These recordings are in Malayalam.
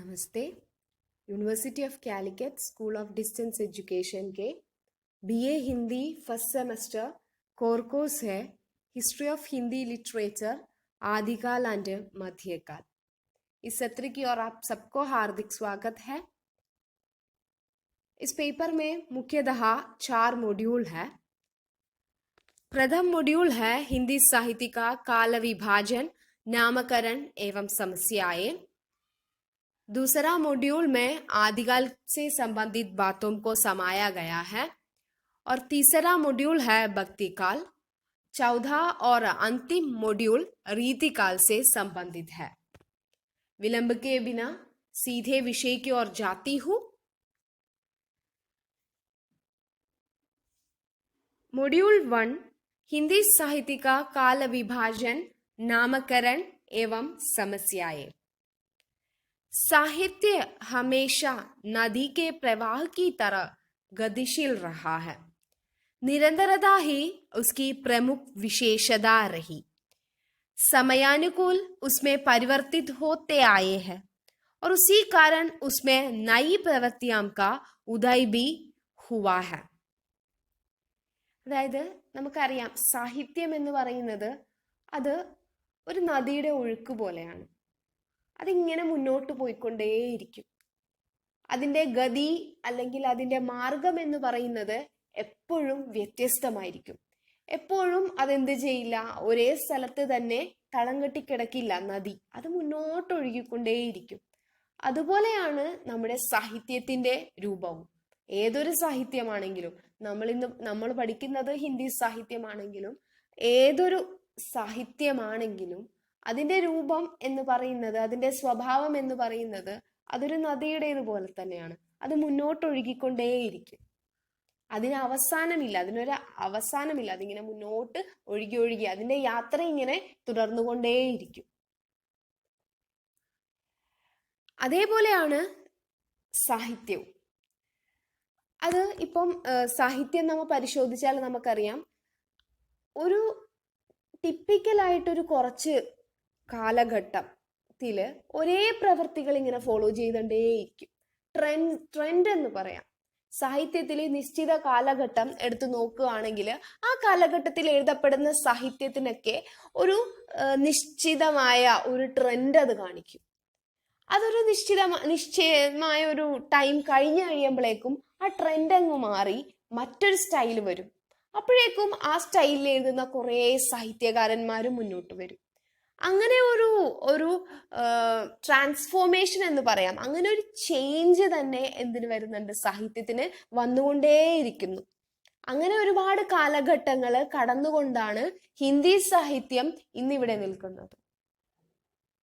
नमस्ते। University of Calicut school of distance education के BA Hindi first semester core course है हिस्ट्री ऑफ हिंदी लिटरेचर आदिकाल एंड मध्यकाल। इस सत्र की ओर आप सबको हार्दिक स्वागत है। इस पेपर में मुख्यतः 4 मॉड्यूल है। प्रथम मॉड्यूल है हिंदी साहित्य का काल विभाजन, नामकरण एवं समस्याएं। दूसरा मॉड्यूल में आदिकाल से संबंधित बातों को समाया गया है और तीसरा मॉड्यूल है भक्ति काल। चौथा और अंतिम मॉड्यूल रीतिकाल से संबंधित है। विलंब के बिना सीधे विषय की ओर जाती हूँ। मॉड्यूल 1 हिंदी साहित्य का काल विभाजन, नामकरण एवं समस्याएं। साहित्य हमेशा नदी के प्रवाह की तरह गतिशील रहा है। निरंतरता ही उसकी प्रमुख विशेषता रही। समयानुकूल उसमें परिवर्तित होते आए हैं और उसी कारण उसमें नई प्रवृत्तियों का उदय भी हुआ है। അതായത് നമുക്കറിയാം, സാഹിത്യം എന്ന് പറയുന്നത് അത് ഒരു നദിയുടെ ഒഴുക്ക് പോലെയാണ്. അതിങ്ങനെ മുന്നോട്ട് പോയിക്കൊണ്ടേയിരിക്കും. അതിൻ്റെ ഗതി അല്ലെങ്കിൽ അതിൻ്റെ മാർഗം എന്ന് പറയുന്നത് എപ്പോഴും വ്യത്യസ്തമായിരിക്കും. എപ്പോഴും അതെന്ത് ചെയ്യില്ല, ഒരേ സ്ഥലത്ത് തന്നെ തളം കെട്ടി കിടക്കില്ല നദി. അത് മുന്നോട്ട് ഒഴുകിക്കൊണ്ടേയിരിക്കും. അതുപോലെയാണ് നമ്മുടെ സാഹിത്യത്തിൻ്റെ രൂപവും. ഏതൊരു സാഹിത്യമാണെങ്കിലും, നമ്മൾ പഠിക്കുന്നത് ഹിന്ദി സാഹിത്യമാണെങ്കിലും ഏതൊരു സാഹിത്യമാണെങ്കിലും അതിൻ്റെ രൂപം എന്ന് പറയുന്നത്, അതിൻ്റെ സ്വഭാവം എന്ന് പറയുന്നത് അതൊരു നദിയുടേതുപോലെ തന്നെയാണ്. അത് മുന്നോട്ടൊഴുകിക്കൊണ്ടേയിരിക്കും. അതിന് അവസാനമില്ല, അതിനൊരു അവസാനമില്ല. അതിങ്ങനെ മുന്നോട്ട് ഒഴുകി ഒഴുകി അതിൻ്റെ യാത്ര ഇങ്ങനെ തുടർന്നുകൊണ്ടേയിരിക്കും. അതേപോലെയാണ് സാഹിത്യവും. അത് ഇപ്പം സാഹിത്യം നമ്മൾ പരിശോധിച്ചാൽ നമുക്കറിയാം, ഒരു ടിപ്പിക്കലായിട്ടൊരു കുറച്ച് കാലഘട്ടത്തിൽ ഒരേ പ്രവൃത്തികൾ ഇങ്ങനെ ഫോളോ ചെയ്തുകൊണ്ടേയിരിക്കും. ട്രെൻഡ് എന്ന് പറയാം. സാഹിത്യത്തിൽ നിശ്ചിത കാലഘട്ടം എടുത്തു നോക്കുകയാണെങ്കിൽ ആ കാലഘട്ടത്തിൽ എഴുതപ്പെടുന്ന സാഹിത്യത്തിനൊക്കെ ഒരു നിശ്ചിതമായ ഒരു ട്രെൻഡ് അത് കാണിക്കും. അതൊരു നിശ്ചയമായ ഒരു ടൈം കഴിഞ്ഞു കഴിയുമ്പോഴേക്കും ആ ട്രെൻഡ് അങ്ങ് മാറി മറ്റൊരു സ്റ്റൈൽ വരും. അപ്പോഴേക്കും ആ സ്റ്റൈലിൽ എഴുതുന്ന കുറേ സാഹിത്യകാരന്മാരും മുന്നോട്ട് വരും. അങ്ങനെ ഒരു ട്രാൻസ്ഫോർമേഷൻ എന്ന് പറയാം. അങ്ങനെ ഒരു ചേഞ്ച് തന്നെ എന്തിനു വരുന്നുണ്ട്, സാഹിത്യത്തിന് വന്നുകൊണ്ടേയിരിക്കുന്നു. അങ്ങനെ ഒരുപാട് കാലഘട്ടങ്ങൾ കടന്നുകൊണ്ടാണ് ഹിന്ദി സാഹിത്യം ഇന്നിവിടെ നിൽക്കുന്നത്.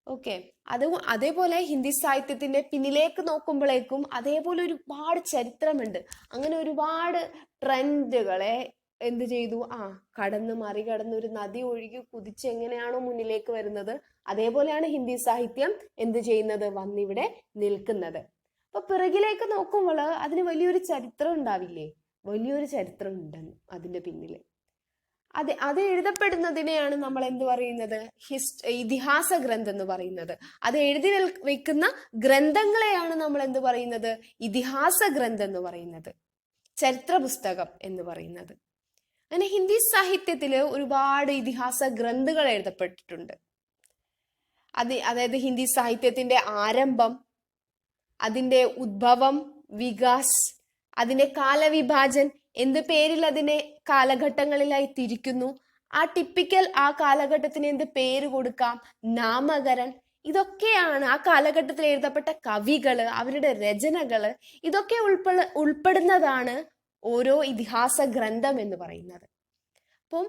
ഓക്കെ, അതേപോലെ ഹിന്ദി സാഹിത്യത്തിന്റെ പിന്നിലേക്ക് നോക്കുമ്പോഴേക്കും അതേപോലെ ഒരുപാട് ചരിത്രമുണ്ട്. അങ്ങനെ ഒരുപാട് ട്രെൻഡുകളെ എന്ത് ചെയ്തു, മറികടന്ന് ഒരു നദി ഒഴുകി കുതിച്ച് എങ്ങനെയാണോ മുന്നിലേക്ക് വരുന്നത്, അതേപോലെയാണ് ഹിന്ദി സാഹിത്യം എന്ത് ചെയ്യുന്നത്, വന്നിവിടെ നിൽക്കുന്നത്. അപ്പൊ പിറകിലേക്ക് നോക്കുമ്പോൾ അതിന് വലിയൊരു ചരിത്രം ഉണ്ടാവില്ലേ? വലിയൊരു ചരിത്രം ഉണ്ടെന്ന് അതിന്റെ പിന്നില്. അത് എഴുതപ്പെടുന്നതിനെയാണ് നമ്മൾ എന്ത് പറയുന്നത്, ഇതിഹാസ ഗ്രന്ഥം എന്ന് പറയുന്നത്. അത് എഴുതി വെക്കുന്ന ഗ്രന്ഥങ്ങളെയാണ് നമ്മൾ എന്ത് പറയുന്നത്, ഇതിഹാസ ഗ്രന്ഥം എന്ന് പറയുന്നത്, ചരിത്ര പുസ്തകം എന്ന് പറയുന്നത്. അങ്ങനെ ഹിന്ദി സാഹിത്യത്തിൽ ഒരുപാട് ഇതിഹാസ ഗ്രന്ഥങ്ങൾ എഴുതപ്പെട്ടിട്ടുണ്ട്. അതായത് ഹിന്ദി സാഹിത്യത്തിന്റെ ആരംഭം, അതിന്റെ ഉദ്ഭവം, വികാസ്, അതിന്റെ കാലവിഭാജൻ, എന്ത് പേരിൽ അതിനെ കാലഘട്ടങ്ങളിലായി തിരിക്കുന്നു, ആ കാലഘട്ടത്തിന് എന്ത് പേര് കൊടുക്കാം, നാമകരൺ, ഇതൊക്കെയാണ് ആ കാലഘട്ടത്തിൽ എഴുതപ്പെട്ട കവികള്, അവരുടെ രചനകള്, ഇതൊക്കെ ഉൾപ്പെടുന്നതാണ് ഓരോ ഇതിഹാസ ഗ്രന്ഥം എന്ന് പറയുന്നത്. അപ്പം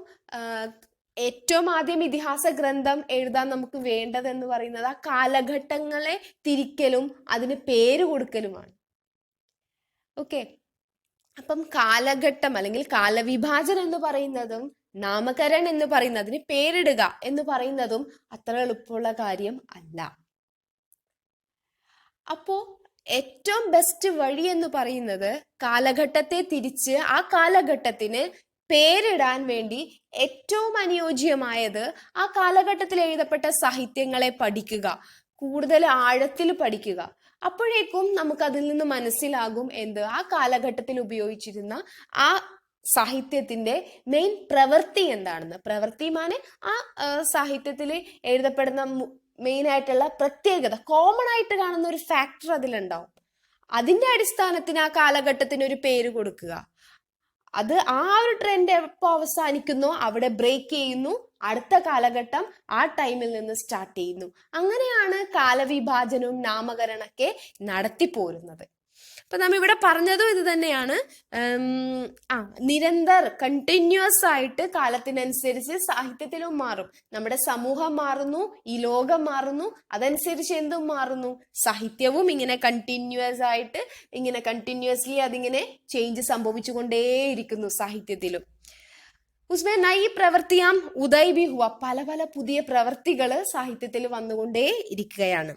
ഏറ്റവും ആദ്യം ഇതിഹാസ ഗ്രന്ഥം എഴുതാൻ നമുക്ക് വേണ്ടതെന്ന് പറയുന്നത് ആ കാലഘട്ടങ്ങളെ തിരിക്കലും അതിന് പേര് കൊടുക്കലുമാണ്. ഓക്കെ, അപ്പം കാലഘട്ടം അല്ലെങ്കിൽ കാലവിഭാജനം എന്ന് പറയുന്നതും നാമകരൺ എന്ന് പറയുന്നതിന് പേരിടുക എന്ന് പറയുന്നതും അത്ര എളുപ്പമുള്ള കാര്യം അല്ല. അപ്പോ ഏറ്റവും ബെസ്റ്റ് വഴി എന്ന് പറയുന്നത് കാലഘട്ടത്തെ തിരിച്ച് ആ കാലഘട്ടത്തിന് പേരിടാൻ വേണ്ടി ഏറ്റവും അനുയോജ്യമായത് ആ കാലഘട്ടത്തിൽ എഴുതപ്പെട്ട സാഹിത്യങ്ങളെ പഠിക്കുക, കൂടുതൽ ആഴത്തിൽ പഠിക്കുക. അപ്പോഴേക്കും നമുക്ക് അതിൽ നിന്ന് മനസ്സിലാകും ആ കാലഘട്ടത്തിൽ ഉപയോഗിച്ചിരുന്ന ആ സാഹിത്യത്തിന്റെ മെയിൻ പ്രവൃത്തി എന്താണെന്ന്. പ്രവൃത്തിമാനെ ആ സാഹിത്യത്തിൽ എഴുതപ്പെടുന്ന മെയിൻ ആയിട്ടുള്ള പ്രത്യേകത, കോമൺ ആയിട്ട് കാണുന്ന ഒരു ഫാക്ടർ അതിലുണ്ടാവും. അതിന്റെ അടിസ്ഥാനത്തിന് ആ കാലഘട്ടത്തിന് ഒരു പേര് കൊടുക്കുക. അത് ആ ഒരു ട്രെൻഡ് എപ്പോൾ അവസാനിക്കുന്നോ അവിടെ ബ്രേക്ക് ചെയ്യുന്നു, അടുത്ത കാലഘട്ടം ആ ടൈമിൽ നിന്ന് സ്റ്റാർട്ട് ചെയ്യുന്നു. അങ്ങനെയാണ് കാലവിഭാജനവും നാമകരണമൊക്കെ നടത്തിപ്പോരുന്നത്. അപ്പൊ നാം ഇവിടെ പറഞ്ഞതും ഇത് തന്നെയാണ്. നിരന്തർ കണ്ടിന്യൂസ് ആയിട്ട് കാലത്തിനനുസരിച്ച് സാഹിത്യത്തിലും മാറും. നമ്മുടെ സമൂഹം മാറുന്നു, ഈ ലോകം മാറുന്നു, അതനുസരിച്ച് എന്തും മാറുന്നു. സാഹിത്യവും ഇങ്ങനെ കണ്ടിന്യൂസ് ആയിട്ട് ഇങ്ങനെ കണ്ടിന്യൂസ്ലി അതിങ്ങനെ ചേഞ്ച് സംഭവിച്ചുകൊണ്ടേയിരിക്കുന്നു സാഹിത്യത്തിലും. ഉസ്മേ നയി പ്രവൃത്തിയാം ഉദയ് ബി ഹുവ, പല പല പുതിയ പ്രവൃത്തികൾ സാഹിത്യത്തിൽ വന്നുകൊണ്ടേ ഇരിക്കുകയാണ്.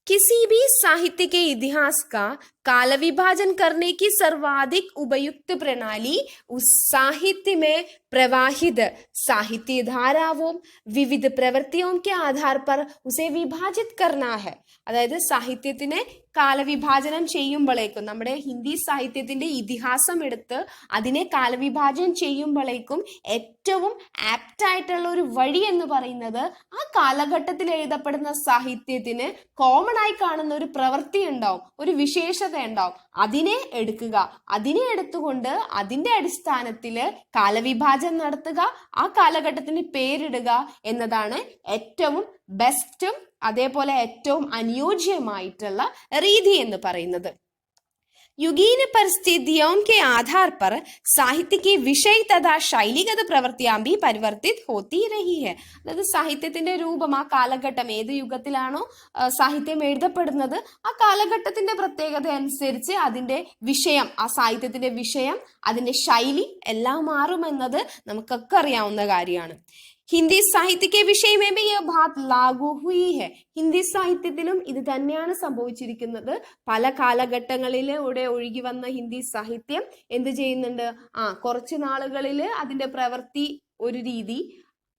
किसी भी साहित्य के इतिहास का काल विभाजन करने की सर्वाधिक उपयुक्त प्रणाली उस साहित्य में प्रवाहित साहित्य धाराओं विविध प्रवृत्तियों के आधार पर उसे विभाजित करना है. അതായത് സാഹിത്യത്തിനെ കാലവിഭാജനം ചെയ്യുമ്പോഴേക്കും, നമ്മുടെ ഹിന്ദി സാഹിത്യത്തിന്റെ ഇതിഹാസം എടുത്ത് അതിനെ കാലവിഭാജനം ചെയ്യുമ്പോഴേക്കും ഏറ്റവും ആപ്റ്റ് ആയിട്ടുള്ള ഒരു വഴി എന്ന് പറയുന്നത് ആ കാലഘട്ടത്തിൽ എഴുതപ്പെടുന്ന സാഹിത്യത്തിന് കോമൺ ആയി കാണുന്ന ഒരു പ്രവൃത്തി ഉണ്ടാവും, ഒരു വിശേഷത ഉണ്ടാവും. അതിനെ എടുക്കുക, അതിനെ എടുത്തുകൊണ്ട് അതിന്റെ അടിസ്ഥാനത്തില് കാലവിഭാജനം നടത്തുക, ആ കാലഘട്ടത്തിന് പേരിടുക എന്നതാണ് ഏറ്റവും ബെസ്റ്റും അതേപോലെ ഏറ്റവും അനുയോജ്യമായിട്ടുള്ള രീതി എന്ന് പറയുന്നത്. युगीन परिस्थितियों के आधार पर साहित्य की विषय तथा शैलीगत प्रवृत्तियां भी परिवर्तित होती रही है. അതായത് സാഹിത്യത്തിന്റെ രൂപം ആ കാലഘട്ടം, ഏത് യുഗത്തിലാണോ സാഹിത്യം എഴുതപ്പെടുന്നത് ആ കാലഘട്ടത്തിന്റെ പ്രത്യേകത അനുസരിച്ച് അതിന്റെ വിഷയം, ആ സാഹിത്യത്തിന്റെ വിഷയം, അതിന്റെ ശൈലി എല്ലാം മാറുമെന്നത് നമുക്കൊക്കെ അറിയാവുന്ന കാര്യമാണ്. ഹിന്ദി സാഹിത്യ വിഷയമേ ബാത് ലാഗു ഹുയി ഹെ. ഹിന്ദി സാഹിത്യത്തിലും ഇത് തന്നെയാണ് സംഭവിച്ചിരിക്കുന്നത്. പല കാലഘട്ടങ്ങളിലൂടെ ഒഴുകി വന്ന ഹിന്ദി സാഹിത്യം എന്ത് ചെയ്യുന്നുണ്ട്, കുറച്ച് നാളുകളിൽ അതിന്റെ പ്രവൃത്തി ഒരു രീതി,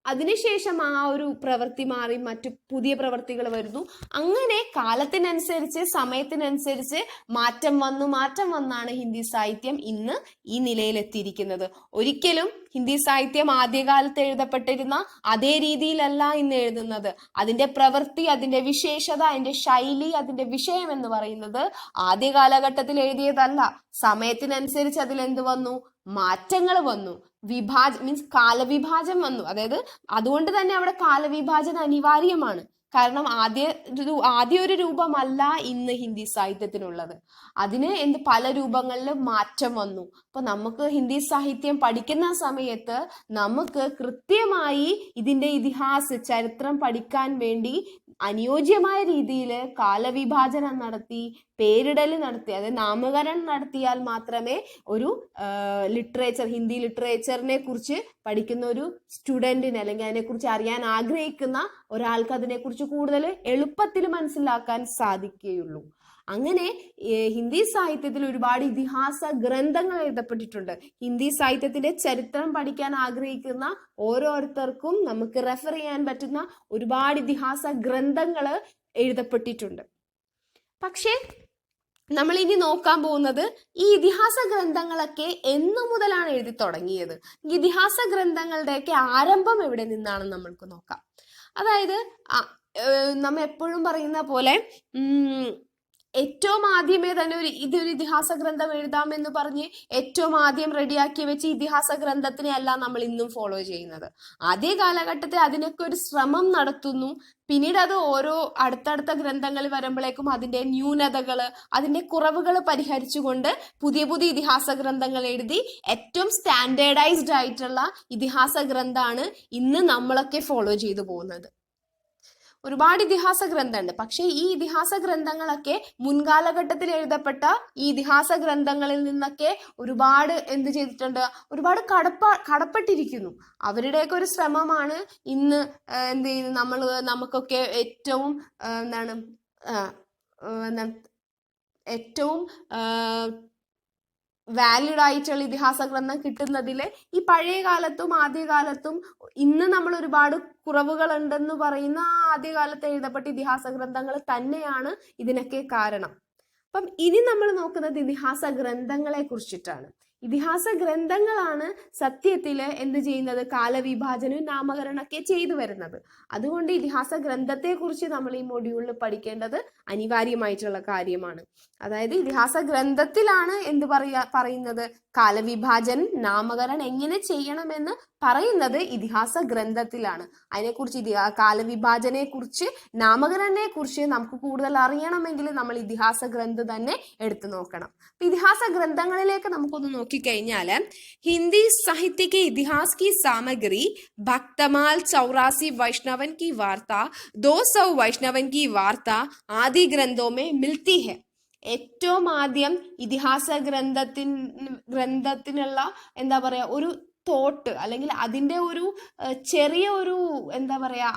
അതിനുശേഷം ആ ഒരു പ്രവൃത്തി മാറി മറ്റു പുതിയ പ്രവൃത്തികൾ വരുന്നു. അങ്ങനെ കാലത്തിനനുസരിച്ച് സമയത്തിനനുസരിച്ച് മാറ്റം വന്നാണ് ഹിന്ദി സാഹിത്യം ഇന്ന് ഈ നിലയിലെത്തിയിരിക്കുന്നത്. ഒരിക്കലും ഹിന്ദി സാഹിത്യം ആദ്യകാലത്ത് എഴുതപ്പെട്ടിരുന്ന അതേ രീതിയിലല്ല ഇന്ന് എഴുതുന്നത്. അതിന്റെ പ്രവൃത്തി, അതിന്റെ വിശേഷത, അതിന്റെ ശൈലി, അതിന്റെ വിഷയം എന്ന് പറയുന്നത് ആദ്യ കാലഘട്ടത്തിൽ എഴുതിയതല്ല. സമയത്തിനനുസരിച്ച് അതിൽ എന്ത് വന്നു, മാറ്റങ്ങൾ വന്നു, മീൻസ് കാലവിഭാജനം വന്നു. അതായത് അതുകൊണ്ട് തന്നെ അവിടെ കാലവിഭാജനം അനിവാര്യമാണ്. കാരണം ആദ്യ ഒരു രൂപമല്ല ഇന്ന് ഹിന്ദി സാഹിത്യത്തിനുള്ളത്. അതിന് പല രൂപങ്ങളിൽ മാറ്റം വന്നു. അപ്പൊ നമുക്ക് ഹിന്ദി സാഹിത്യം പഠിക്കുന്ന സമയത്ത് നമുക്ക് കൃത്യമായി ഇതിന്റെ ചരിത്രം പഠിക്കാൻ വേണ്ടി അനുയോജ്യമായ രീതിയിൽ കാലവിഭാജനം നടത്തി, പേരിടൽ നടത്തി, അതായത് നാമകരണം നടത്തിയാൽ മാത്രമേ ഒരു ഹിന്ദി ലിറ്ററേച്ചറിനെ കുറിച്ച് പഠിക്കുന്ന ഒരു സ്റ്റുഡന്റിന്, അല്ലെങ്കിൽ അതിനെക്കുറിച്ച് അറിയാൻ ആഗ്രഹിക്കുന്ന ഒരാൾക്ക് അതിനെക്കുറിച്ച് കൂടുതൽ എളുപ്പത്തിൽ മനസ്സിലാക്കാൻ സാധിക്കുകയുള്ളൂ. അങ്ങനെ ഹിന്ദി സാഹിത്യത്തിൽ ഒരുപാട് ഇതിഹാസ ഗ്രന്ഥങ്ങൾ എഴുതപ്പെട്ടിട്ടുണ്ട്. ഹിന്ദി സാഹിത്യത്തിന്റെ ചരിത്രം പഠിക്കാൻ ആഗ്രഹിക്കുന്ന ഓരോരുത്തർക്കും നമുക്ക് റെഫർ ചെയ്യാൻ പറ്റുന്ന ഒരുപാട് ഇതിഹാസ ഗ്രന്ഥങ്ങൾ എഴുതപ്പെട്ടിട്ടുണ്ട്. പക്ഷേ നമ്മൾ ഇനി നോക്കാൻ പോകുന്നത് ഈ ഇതിഹാസ ഗ്രന്ഥങ്ങളൊക്കെ എന്നു മുതലാണ് എഴുതി തുടങ്ങിയത്. ഇതിഹാസ ഗ്രന്ഥങ്ങളുടെയൊക്കെ ആരംഭം എവിടെ നിന്നാണെന്ന് നമ്മൾക്ക് നോക്കാം. അതായത് നമ്മ എപ്പോഴും പറയുന്ന പോലെ ഏറ്റവും ആദ്യമേ തന്നെ ഇതൊരു ഇതിഹാസ ഗ്രന്ഥം എഴുതാമെന്ന് പറഞ്ഞ് ഏറ്റവും ആദ്യം റെഡിയാക്കി വെച്ച് ഇതിഹാസ ഗ്രന്ഥത്തിനെ അല്ല നമ്മൾ ഇന്നും ഫോളോ ചെയ്യുന്നത്. ആദ്യ കാലഘട്ടത്തിൽ അതിനൊക്കെ ഒരു ശ്രമം നടത്തുന്നു. പിന്നീട് അത് ഓരോ അടുത്തടുത്ത ഗ്രന്ഥങ്ങൾ വരുമ്പോഴേക്കും അതിന്റെ ന്യൂനതകള്, അതിന്റെ കുറവുകൾ പരിഹരിച്ചുകൊണ്ട് പുതിയ പുതിയ ഇതിഹാസ ഗ്രന്ഥങ്ങൾ എഴുതി ഏറ്റവും സ്റ്റാൻഡേർഡൈസ്ഡ് ആയിട്ടുള്ള ഇതിഹാസ ഗ്രന്ഥമാണ് ഇന്ന് നമ്മളൊക്കെ ഫോളോ ചെയ്തു പോകുന്നത്. ഒരുപാട് ഇതിഹാസ ഗ്രന്ഥമുണ്ട്. പക്ഷെ ഈ ഇതിഹാസ ഗ്രന്ഥങ്ങളൊക്കെ മുൻകാലഘട്ടത്തിൽ എഴുതപ്പെട്ട ഈ ഇതിഹാസ ഗ്രന്ഥങ്ങളിൽ നിന്നൊക്കെ ഒരുപാട് എന്ത് ചെയ്തിട്ടുണ്ട്, ഒരുപാട് കടപ്പെട്ടിരിക്കുന്നു. അവരുടെയൊക്കെ ഒരു ശ്രമമാണ് ഇന്ന് എന്ത് ചെയ്യുന്നത്, നമുക്കൊക്കെ ഏറ്റവും ഏറ്റവും വാലിഡ് ആയിട്ടുള്ള ഇതിഹാസ ഗ്രന്ഥം കിട്ടുന്നതിൽ ഈ പഴയ കാലത്തും ആദ്യകാലത്തും ഇന്ന് നമ്മൾ ഒരുപാട് കുറവുകൾ ഉണ്ടെന്ന് പറയുന്ന ആ ആദ്യകാലത്ത് എഴുതപ്പെട്ട ഇതിഹാസ ഗ്രന്ഥങ്ങൾ തന്നെയാണ് ഇതിനൊക്കെ കാരണം. അപ്പം ഇനി നമ്മൾ നോക്കുന്നത് ഇതിഹാസ ഗ്രന്ഥങ്ങളെ കുറിച്ചിട്ടാണ്. ഇതിഹാസ ഗ്രന്ഥങ്ങളാണ് സത്യത്തില് എന്ത് ചെയ്യുന്നത്, കാലവിഭാജനവും നാമകരണമൊക്കെ ചെയ്തു വരുന്നത്. അതുകൊണ്ട് ഇതിഹാസ ഗ്രന്ഥത്തെ കുറിച്ച് നമ്മൾ ഈ മൊഡ്യൂളിൽ പഠിക്കേണ്ടത് അനിവാര്യമായിട്ടുള്ള കാര്യമാണ്. അതായത് ഇതിഹാസ ഗ്രന്ഥത്തിലാണ് എന്ത് പറയുന്നത്, കാലവിഭാജനം നാമകരണം എങ്ങനെ ചെയ്യണമെന്ന് പറയുന്നത് ഇതിഹാസ ഗ്രന്ഥത്തിലാണ്. അതിനെക്കുറിച്ച് കാലവിഭാജനയെ കുറിച്ച് നാമകരണത്തെ കുറിച്ച് നമുക്ക് കൂടുതൽ അറിയണമെങ്കിൽ നമ്മൾ ഇതിഹാസ ഗ്രന്ഥം തന്നെ എടുത്തു നോക്കണം. ഇതിഹാസ ഗ്രന്ഥങ്ങളിലേക്ക് നമുക്കൊന്ന് നോക്കിക്കഴിഞ്ഞാല് ഹിന്ദി സാഹിത്യ के इतिहास की सामग्री भक्तमाल 84 वैष्णवन की वार्ता 200 वैष्णवन की वार्ता आदि ग्रंथों में मिलती है. ഏറ്റവും ആദ്യം ഇതിഹാസ ഗ്രന്ഥത്തിനുള്ള എന്താ പറയാ ഒരു തോട്ട് അല്ലെങ്കിൽ അതിൻ്റെ ഒരു ചെറിയ ഒരു എന്താ പറയാ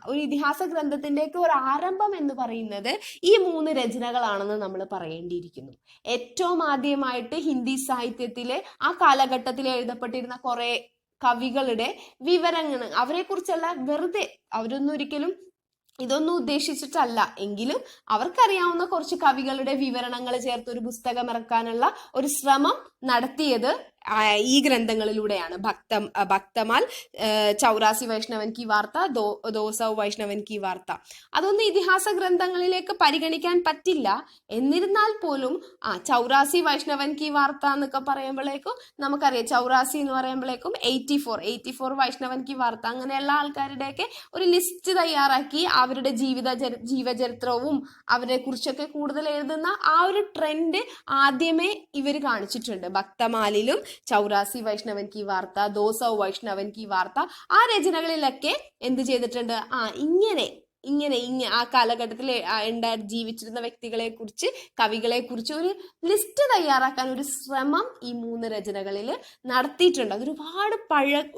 ഒരു ഇതിഹാസ ഗ്രന്ഥത്തിൻ്റെയൊക്കെ ഒരു ആരംഭം എന്ന് പറയുന്നത് ഈ 3 രചനകളാണെന്ന് നമ്മൾ പറയേണ്ടിയിരിക്കുന്നു. ഏറ്റവും ആദ്യമായിട്ട് ഹിന്ദി സാഹിത്യത്തിലെ ആ കാലഘട്ടത്തിൽ എഴുതപ്പെട്ടിരുന്ന കുറെ കവികളുടെ വിവരങ്ങൾ, അവരെ കുറിച്ചുള്ള വെറുതെ അവരൊന്നും ഒരിക്കലും ഇതൊന്നും ഉദ്ദേശിച്ചിട്ടല്ല എങ്കിലും അവർക്കറിയാവുന്ന കുറച്ച് കവികളുടെ വിവരണങ്ങൾ ചേർത്ത് ഒരു പുസ്തകം ഇറക്കാനുള്ള ഒരു ശ്രമം നടത്തിയത് ഈ ഗ്രന്ഥങ്ങളിലൂടെയാണ്. ഭക്തമാൽ 84 വൈഷ്ണവൻ കി വാർത്ത 200 വൈഷ്ണവൻ കി വാർത്ത. അതൊന്നും ഇതിഹാസ ഗ്രന്ഥങ്ങളിലേക്ക് പരിഗണിക്കാൻ പറ്റില്ല. എന്നിരുന്നാൽ പോലും 84 വൈഷ്ണവൻ കി വാർത്ത എന്നൊക്കെ പറയുമ്പോഴേക്കും നമുക്കറിയാം 84 എന്ന് പറയുമ്പോഴേക്കും 84 വൈഷ്ണവൻ കി വാർത്ത, അങ്ങനെയുള്ള ആൾക്കാരുടെയൊക്കെ ഒരു ലിസ്റ്റ് തയ്യാറാക്കി അവരുടെ ജീവചരിത്രവും അവരെ കുറിച്ചൊക്കെ കൂടുതൽ എഴുതുന്ന ആ ഒരു ട്രെൻഡ് ആദ്യമേ ഇവർ കാണിച്ചിട്ടുണ്ട്. ഭക്തമാലിലും 84 വൈഷ്ണവൻ കി വാർത്ത 200 വൈഷ്ണവൻ കി വാർത്ത ആ രചനകളിലൊക്കെ എന്ത് ചെയ്തിട്ടുണ്ട്, ഇങ്ങനെ ആ കാലഘട്ടത്തിൽ ജീവിച്ചിരുന്ന വ്യക്തികളെ കുറിച്ച് കവികളെ കുറിച്ച് ഒരു ലിസ്റ്റ് തയ്യാറാക്കാൻ ഒരു ശ്രമം ഈ 3 രചനകളിൽ നടത്തിയിട്ടുണ്ട്. അത്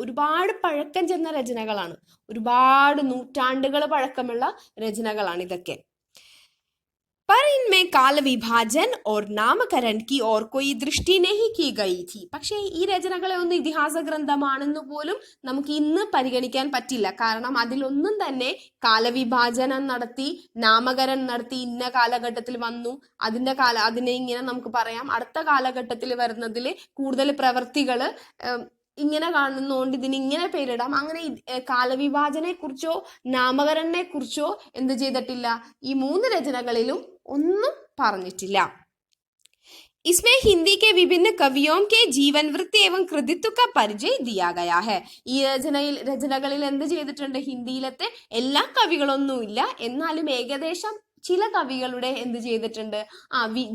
ഒരുപാട് പഴക്കം ചെന്ന രചനകളാണ്, ഒരുപാട് നൂറ്റാണ്ടുകൾ പഴക്കമുള്ള രചനകളാണ് ഇതൊക്കെ. पर इनमें काल विभाजन और नामकरण की और कोई दृष्टि नहीं की गई थी. പക്ഷേ ഈ രചനകളെ ഒന്നും ഇതിഹാസ ഗ്രന്ഥമാണെന്ന് പോലും നമുക്ക് ഇന്ന് പരിഗണിക്കാൻ പറ്റില്ല. കാരണം അതിലൊന്നും തന്നെ കാലവിഭാജനം നടത്തി നാമകരണം നടത്തി ഇന്ന കാലഘട്ടത്തിൽ വന്നു അതിനെ ഇങ്ങനെ നമുക്ക് പറയാം, അടുത്ത കാലഘട്ടത്തിൽ വരുന്നതിൽ കൂടുതൽ പ്രവൃത്തികൾ ഇങ്ങനെ കാണുന്നതുകൊണ്ട് ഇതിന് ഇങ്ങനെ പേരിടാം. അങ്ങനെ കാലവിഭാജനെ കുറിച്ചോ നാമകരണനെ കുറിച്ചോ എന്ത് ചെയ്തിട്ടില്ല, ഈ 3 രചനകളിലും ഒന്നും പറഞ്ഞിട്ടില്ല. इसमें हिंदी के विभिन्न कवियों के जीवन वृत्ति एवं कृतित्व का परिचय दिया गया है. ഈ രചനകളിൽ എന്ത് ചെയ്തിട്ടുണ്ട്, ഹിന്ദിയിലത്തെ എല്ലാ കവികളൊന്നുമില്ല എന്നാലും ഏകദേശം ചില കവികളുടെ എന്ത് ചെയ്തിട്ടുണ്ട്,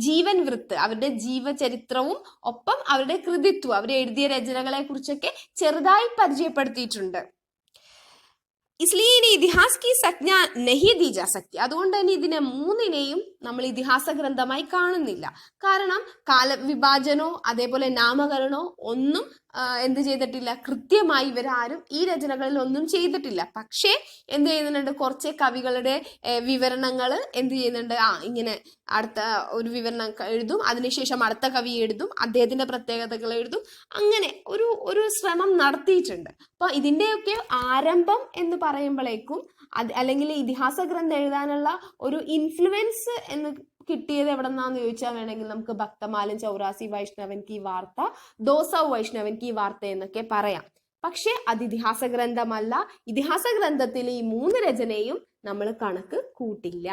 ജീവൻ വൃത്ത്, അവരുടെ ജീവചരിത്രവും ഒപ്പം അവരുടെ കൃതിത്വം, അവർ എഴുതിയ രചനകളെ കുറിച്ചൊക്കെ ചെറുതായി പരിചയപ്പെടുത്തിയിട്ടുണ്ട്. इसलिए इन्हें ഇതിഹാസ് की संज्ञा नहीं दी जा सकती. അതുകൊണ്ട് തന്നെ ഇതിനെ 3നെയും നമ്മൾ ഇതിഹാസ ഗ്രന്ഥമായി കാണുന്നില്ല. കാരണം കാലവിഭാജനോ അതേപോലെ നാമകരണോ ഒന്നും എന്ത് ചെയ്തിട്ടില്ല, കൃത്യമായി ഇവരാരും ഈ രചനകളിൽ ഒന്നും ചെയ്തിട്ടില്ല. പക്ഷേ എന്ത് ചെയ്യുന്നുണ്ട്, കുറച്ച് കവികളുടെ വിവരണങ്ങൾ എന്ത് ചെയ്യുന്നുണ്ട്, ഇങ്ങനെ അടുത്ത ഒരു വിവരണം എഴുതും, അതിനുശേഷം അടുത്ത കവി എഴുതും, അദ്ദേഹത്തിന്റെ പ്രത്യേകതകൾ എഴുതും, അങ്ങനെ ഒരു ശ്രമം നടത്തിയിട്ടുണ്ട്. അപ്പൊ ഇതിന്റെയൊക്കെ ആരംഭം എന്ന് പറയുമ്പോഴേക്കും അല്ലെങ്കിൽ ഇതിഹാസ ഗ്രന്ഥം എഴുതാനുള്ള ഒരു ഇൻഫ്ലുവൻസ് എന്ന് കിട്ടിയത് എവിടെന്നാന്ന് ചോദിച്ചാൽ വേണമെങ്കിൽ നമുക്ക് ഭക്തമാലും 84 വൈഷ്ണവൻ കി വാർത്ത 200 വൈഷ്ണവൻ കി വാർത്ത എന്നൊക്കെ പറയാം. പക്ഷെ അത് ഇതിഹാസ ഗ്രന്ഥമല്ല. ഇതിഹാസ ഗ്രന്ഥത്തിലെ ഈ 3 രചനയും നമ്മൾ കണക്ക് കൂട്ടില്ല.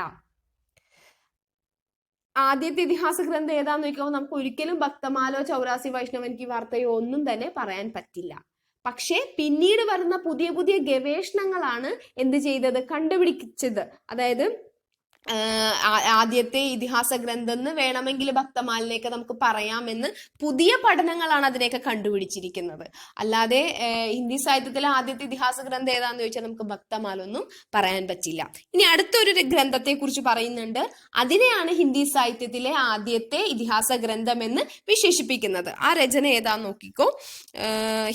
ആദ്യത്തെ ഇതിഹാസ ഗ്രന്ഥം ഏതാന്ന് ചോദിക്കുമ്പോൾ നമുക്ക് ഒരിക്കലും ഭക്തമാലോ 84 വൈഷ്ണവൻ കി വാർത്തയോ ഒന്നും തന്നെ പറയാൻ പറ്റില്ല. പക്ഷേ പിന്നീട് വരുന്ന പുതിയ ഗവേഷണങ്ങളാണ് എന്ത് ചെയ്തത്, കണ്ടുപിടിച്ചത്. അതായത് ആദ്യത്തെ ഇതിഹാസ ഗ്രന്ഥം എന്ന് വേണമെങ്കിൽ ഭക്തമാലിനെയൊക്കെ നമുക്ക് പറയാമെന്ന് പുതിയ പഠനങ്ങളാണ് അതിനെയൊക്കെ കണ്ടുപിടിച്ചിരിക്കുന്നത്. അല്ലാതെ ഹിന്ദി സാഹിത്യത്തിലെ ആദ്യത്തെ ഇതിഹാസ ഗ്രന്ഥം ഏതാന്ന് ചോദിച്ചാൽ നമുക്ക് ഭക്തമാലൊന്നും പറയാൻ പറ്റില്ല. ഇനി അടുത്തൊരു ഗ്രന്ഥത്തെ കുറിച്ച് പറയുന്നുണ്ട്. അതിനെയാണ് ഹിന്ദി സാഹിത്യത്തിലെ ആദ്യത്തെ ഇതിഹാസ ഗ്രന്ഥം എന്ന് വിശേഷിപ്പിക്കുന്നത്. ആ രചന ഏതാന്ന് നോക്കിക്കോ.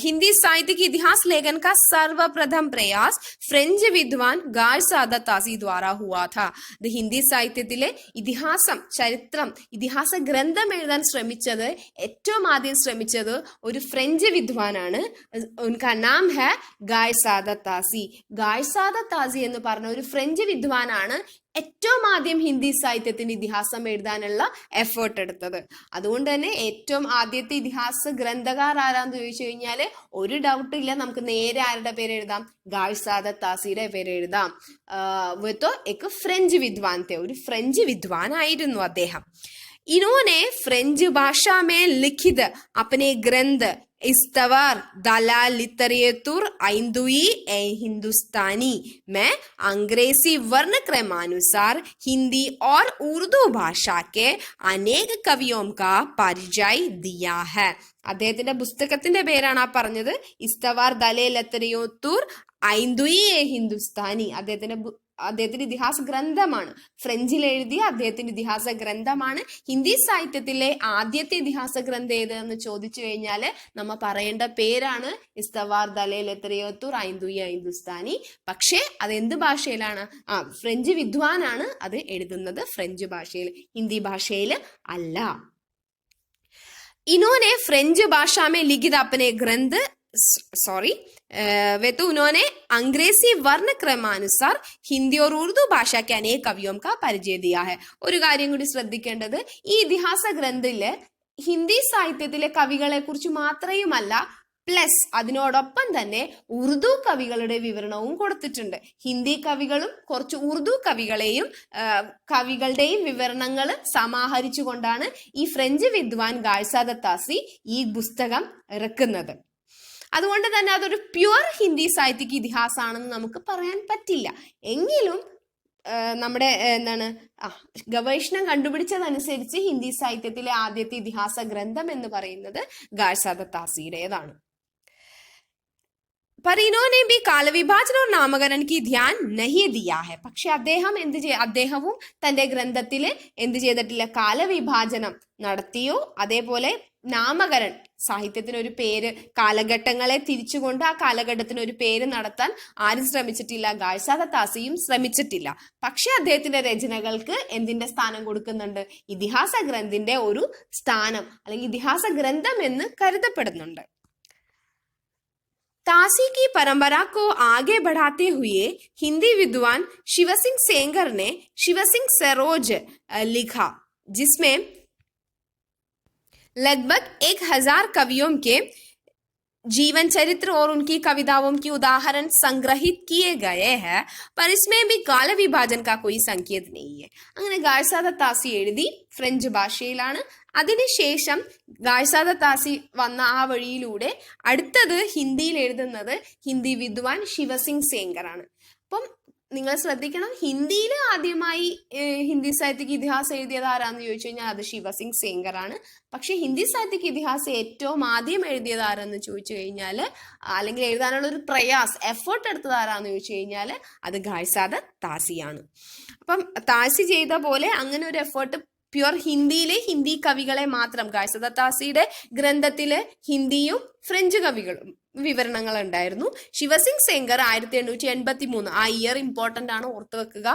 ഹിന്ദി സാഹിത്യ ഇതിഹാസ് ലേഖൻ का सर्वप्रथम प्रयास फ्रेंच विद्वान गाय सादत तासी द्वारा हुआ था. ഹിന്ദി സാഹിത്യത്തിലെ ഇതിഹാസം, ചരിത്രം, ഇതിഹാസ ഗ്രന്ഥം എഴുതാൻ ശ്രമിച്ചത്, ഏറ്റവും ആദ്യം ശ്രമിച്ചത് ഒരു ഫ്രഞ്ച് വിദ്വാനാണ്. ഉൻകാ നാം ഹെ ഗായ്സാദ താസി. ഗായ്സാദ താസി എന്ന് പറഞ്ഞ ഒരു ഫ്രഞ്ച് വിദ്വാനാണ് ഏറ്റവും ആദ്യം ഹിന്ദി സാഹിത്യത്തിന്റെ ഇതിഹാസം എഴുതാനുള്ള എഫേർട്ട് എടുത്തത്. അതുകൊണ്ട് തന്നെ ഏറ്റവും ആദ്യത്തെ ഇതിഹാസ ഗ്രന്ഥകാർ ആരാന്ന് ചോദിച്ചു കഴിഞ്ഞാല് ഒരു ഡൗട്ട് ഇല്ല, നമുക്ക് നേരെ ആരുടെ പേര് എഴുതാം? ഗായ്സാദ താസിയുടെ പേര് എഴുതാം. ഫ്രഞ്ച് വിദ്വാൻ थे, ഒരു ഫ്രഞ്ച് വിദ്വാൻ ആയിരുന്നു അദ്ദേഹം. इन्होंने फ्रेंच भाषा में लिखित अपने ग्रंथ इस्तवार दलाल लिटरेचर आइंदुई ए हिंदुस्तानी में अंग्रेजी वर्ण क्रमानुसार हिंदी और उर्दू भाषा के अनेक कवियों का परिचय दिया है. അദ്ദേഹത്തിന്റെ പുസ്തകത്തിന്റെ പേരാണ് ആ പറഞ്ഞത്, ഇസ്തവാർ ദലേ ലിറ്ററേച്ചർ ഐന്ദുയി എ ഹിന്ദുസ്ഥാനി. അദ്ദേഹത്തിന്റെ ഇതിഹാസ ഗ്രന്ഥമാണ്, ഫ്രഞ്ചിൽ എഴുതിയ അദ്ദേഹത്തിന്റെ ഇതിഹാസ ഗ്രന്ഥമാണ്. ഹിന്ദി സാഹിത്യത്തിലെ ആദ്യത്തെ ഇതിഹാസ ഗ്രന്ഥം ഏതെന്ന് ചോദിച്ചു കഴിഞ്ഞാൽ നമ്മ പറയേണ്ട പേരാണ് ഇസ്തവാർ ദലേ ലിറ്ററേച്ചർ ഐന്ദുയി ഹിന്ദുസ്ഥാനി. പക്ഷേ അത് എന്ത് ഭാഷയിലാണ്? ഫ്രഞ്ച് വിദ്വാനാണ് അത് എഴുതുന്നത്, ഫ്രഞ്ച് ഭാഷയിൽ, ഹിന്ദി ഭാഷയിൽ അല്ല. इन्होंने फ्रेंच भाषा में लिखित अपने ग्रंथ उन्होंने अंग्रेजी वर्ण क्रमानुसार हिंदी और उर्दू भाषा के अनेक कवियों का परिचय दिया है. ഒരു കാര്യം കൂടി ശ്രദ്ധിക്കേണ്ടത്, ഈ ഇതിഹാസ ഗ്രന്ഥത്തില് ഹിന്ദി സാഹിത്യത്തിലെ കവികളെ കുറിച്ച് മാത്രയുമല്ല, പ്ലസ് അതിനോടൊപ്പം തന്നെ ഉറുദു കവികളുടെ വിവരണവും കൊടുത്തിട്ടുണ്ട്. ഹിന്ദി കവികളും കുറച്ച് ഉറുദു കവികളുടെയും വിവരണങ്ങൾ സമാഹരിച്ചുകൊണ്ടാണ് ഈ ഫ്രഞ്ച് വിദ്വാൻ ഗായ്സാദ താസി ഈ പുസ്തകം ഇറക്കുന്നത്. അതുകൊണ്ട് തന്നെ അതൊരു പ്യുവർ ഹിന്ദി സാഹിത്യക്ക് ഇതിഹാസമാണെന്ന് നമുക്ക് പറയാൻ പറ്റില്ല. എങ്കിലും നമ്മുടെ ഗവേഷണം കണ്ടുപിടിച്ചതനുസരിച്ച് ഹിന്ദി സാഹിത്യത്തിലെ ആദ്യത്തെ ഇതിഹാസ ഗ്രന്ഥം എന്ന് പറയുന്നത് ഗായ്സാദ താസിയുടേതാണ്. पर इन्होंने भी കാലവിഭാജന और നാമകരൺ की ध्यान नहीं दिया है. പക്ഷെ അദ്ദേഹവും തന്റെ ഗ്രന്ഥത്തിൽ എന്ത് ചെയ്തിട്ടില്ല? കാലവിഭാജനം നടത്തിയോ അതേപോലെ നാമകരൺ, സാഹിത്യത്തിന് ഒരു പേര്, കാലഘട്ടങ്ങളെ തിരിച്ചുകൊണ്ട് ആ കാലഘട്ടത്തിന് ഒരു പേര് നടത്താൻ ആരും ശ്രമിച്ചിട്ടില്ല, ഗായ്സാദ താസിയും ശ്രമിച്ചിട്ടില്ല. പക്ഷെ അദ്ദേഹത്തിന്റെ രചനകൾക്ക് എന്തിന്റെ സ്ഥാനം കൊടുക്കുന്നുണ്ട്? ഇതിഹാസ ഗ്രന്ഥത്തിന്റെ ഒരു സ്ഥാനം അല്ലെങ്കിൽ ഇതിഹാസ ഗ്രന്ഥം എന്ന് കരുതപ്പെടുന്നുണ്ട്. तासी की परंपरा को आगे बढ़ाते हुए हिंदी विद्वान शिव सिंह सेंगर ने शिव सिंह सरोज लिखा, जिसमें लगभग 1000 कवियों के जीवन चरित्र और उनकी कविताओं की उदाहरण संग्रहित किए गए हैं, पर इसमें भी काल विभाजन का कोई संकेत नहीं है. അങ്ങനെ ഗായ്സാദ താസി എഴുതി, ഫ്രഞ്ച് ഭാഷയിലാണ്. അതിനുശേഷം ഗായ്സാദ താസി വന്ന ആ വഴിയിലൂടെ അടുത്തത് ഹിന്ദിയിൽ എഴുതുന്നത് ഹിന്ദി വിദ്വാൻ ശിവസിംഗ് സേങ്കർ ആണ്. അപ്പം നിങ്ങൾ ശ്രദ്ധിക്കണം, ഹിന്ദിയിൽ ആദ്യമായി ഹിന്ദി സാഹിത്യക്ക് ഇതിഹാസം എഴുതിയത് ആരാന്ന് ചോദിച്ചു കഴിഞ്ഞാൽ അത് ശിവസിംഗ് സേങ്കർ ആണ്. പക്ഷെ ഹിന്ദി സാഹിത്യക്ക് ഇതിഹാസം ഏറ്റവും ആദ്യം എഴുതിയത് ആരാന്ന് ചോദിച്ചു കഴിഞ്ഞാൽ, അല്ലെങ്കിൽ എഴുതാനുള്ള ഒരു എഫേർട്ട് എടുത്തത് ആരാന്ന് ചോദിച്ചു കഴിഞ്ഞാൽ അത് ഗായ്സാദ താസിയാണ്. അപ്പം താസി ചെയ്ത പോലെ അങ്ങനെ ഒരു എഫേർട്ട് പ്യുവർ ഹിന്ദിയിലെ ഹിന്ദി കവികളെ മാത്രം, ഗായ്സാദ താസിയുടെ ഗ്രന്ഥത്തില് ഹിന്ദിയും ഫ്രഞ്ച് കവികളും വിവരണങ്ങൾ ഉണ്ടായിരുന്നു. ശിവസിംഗ് സേങ്കർ 1883, ആ ഇയർ ഇമ്പോർട്ടന്റ് ആണ്, ഓർത്തു വെക്കുക.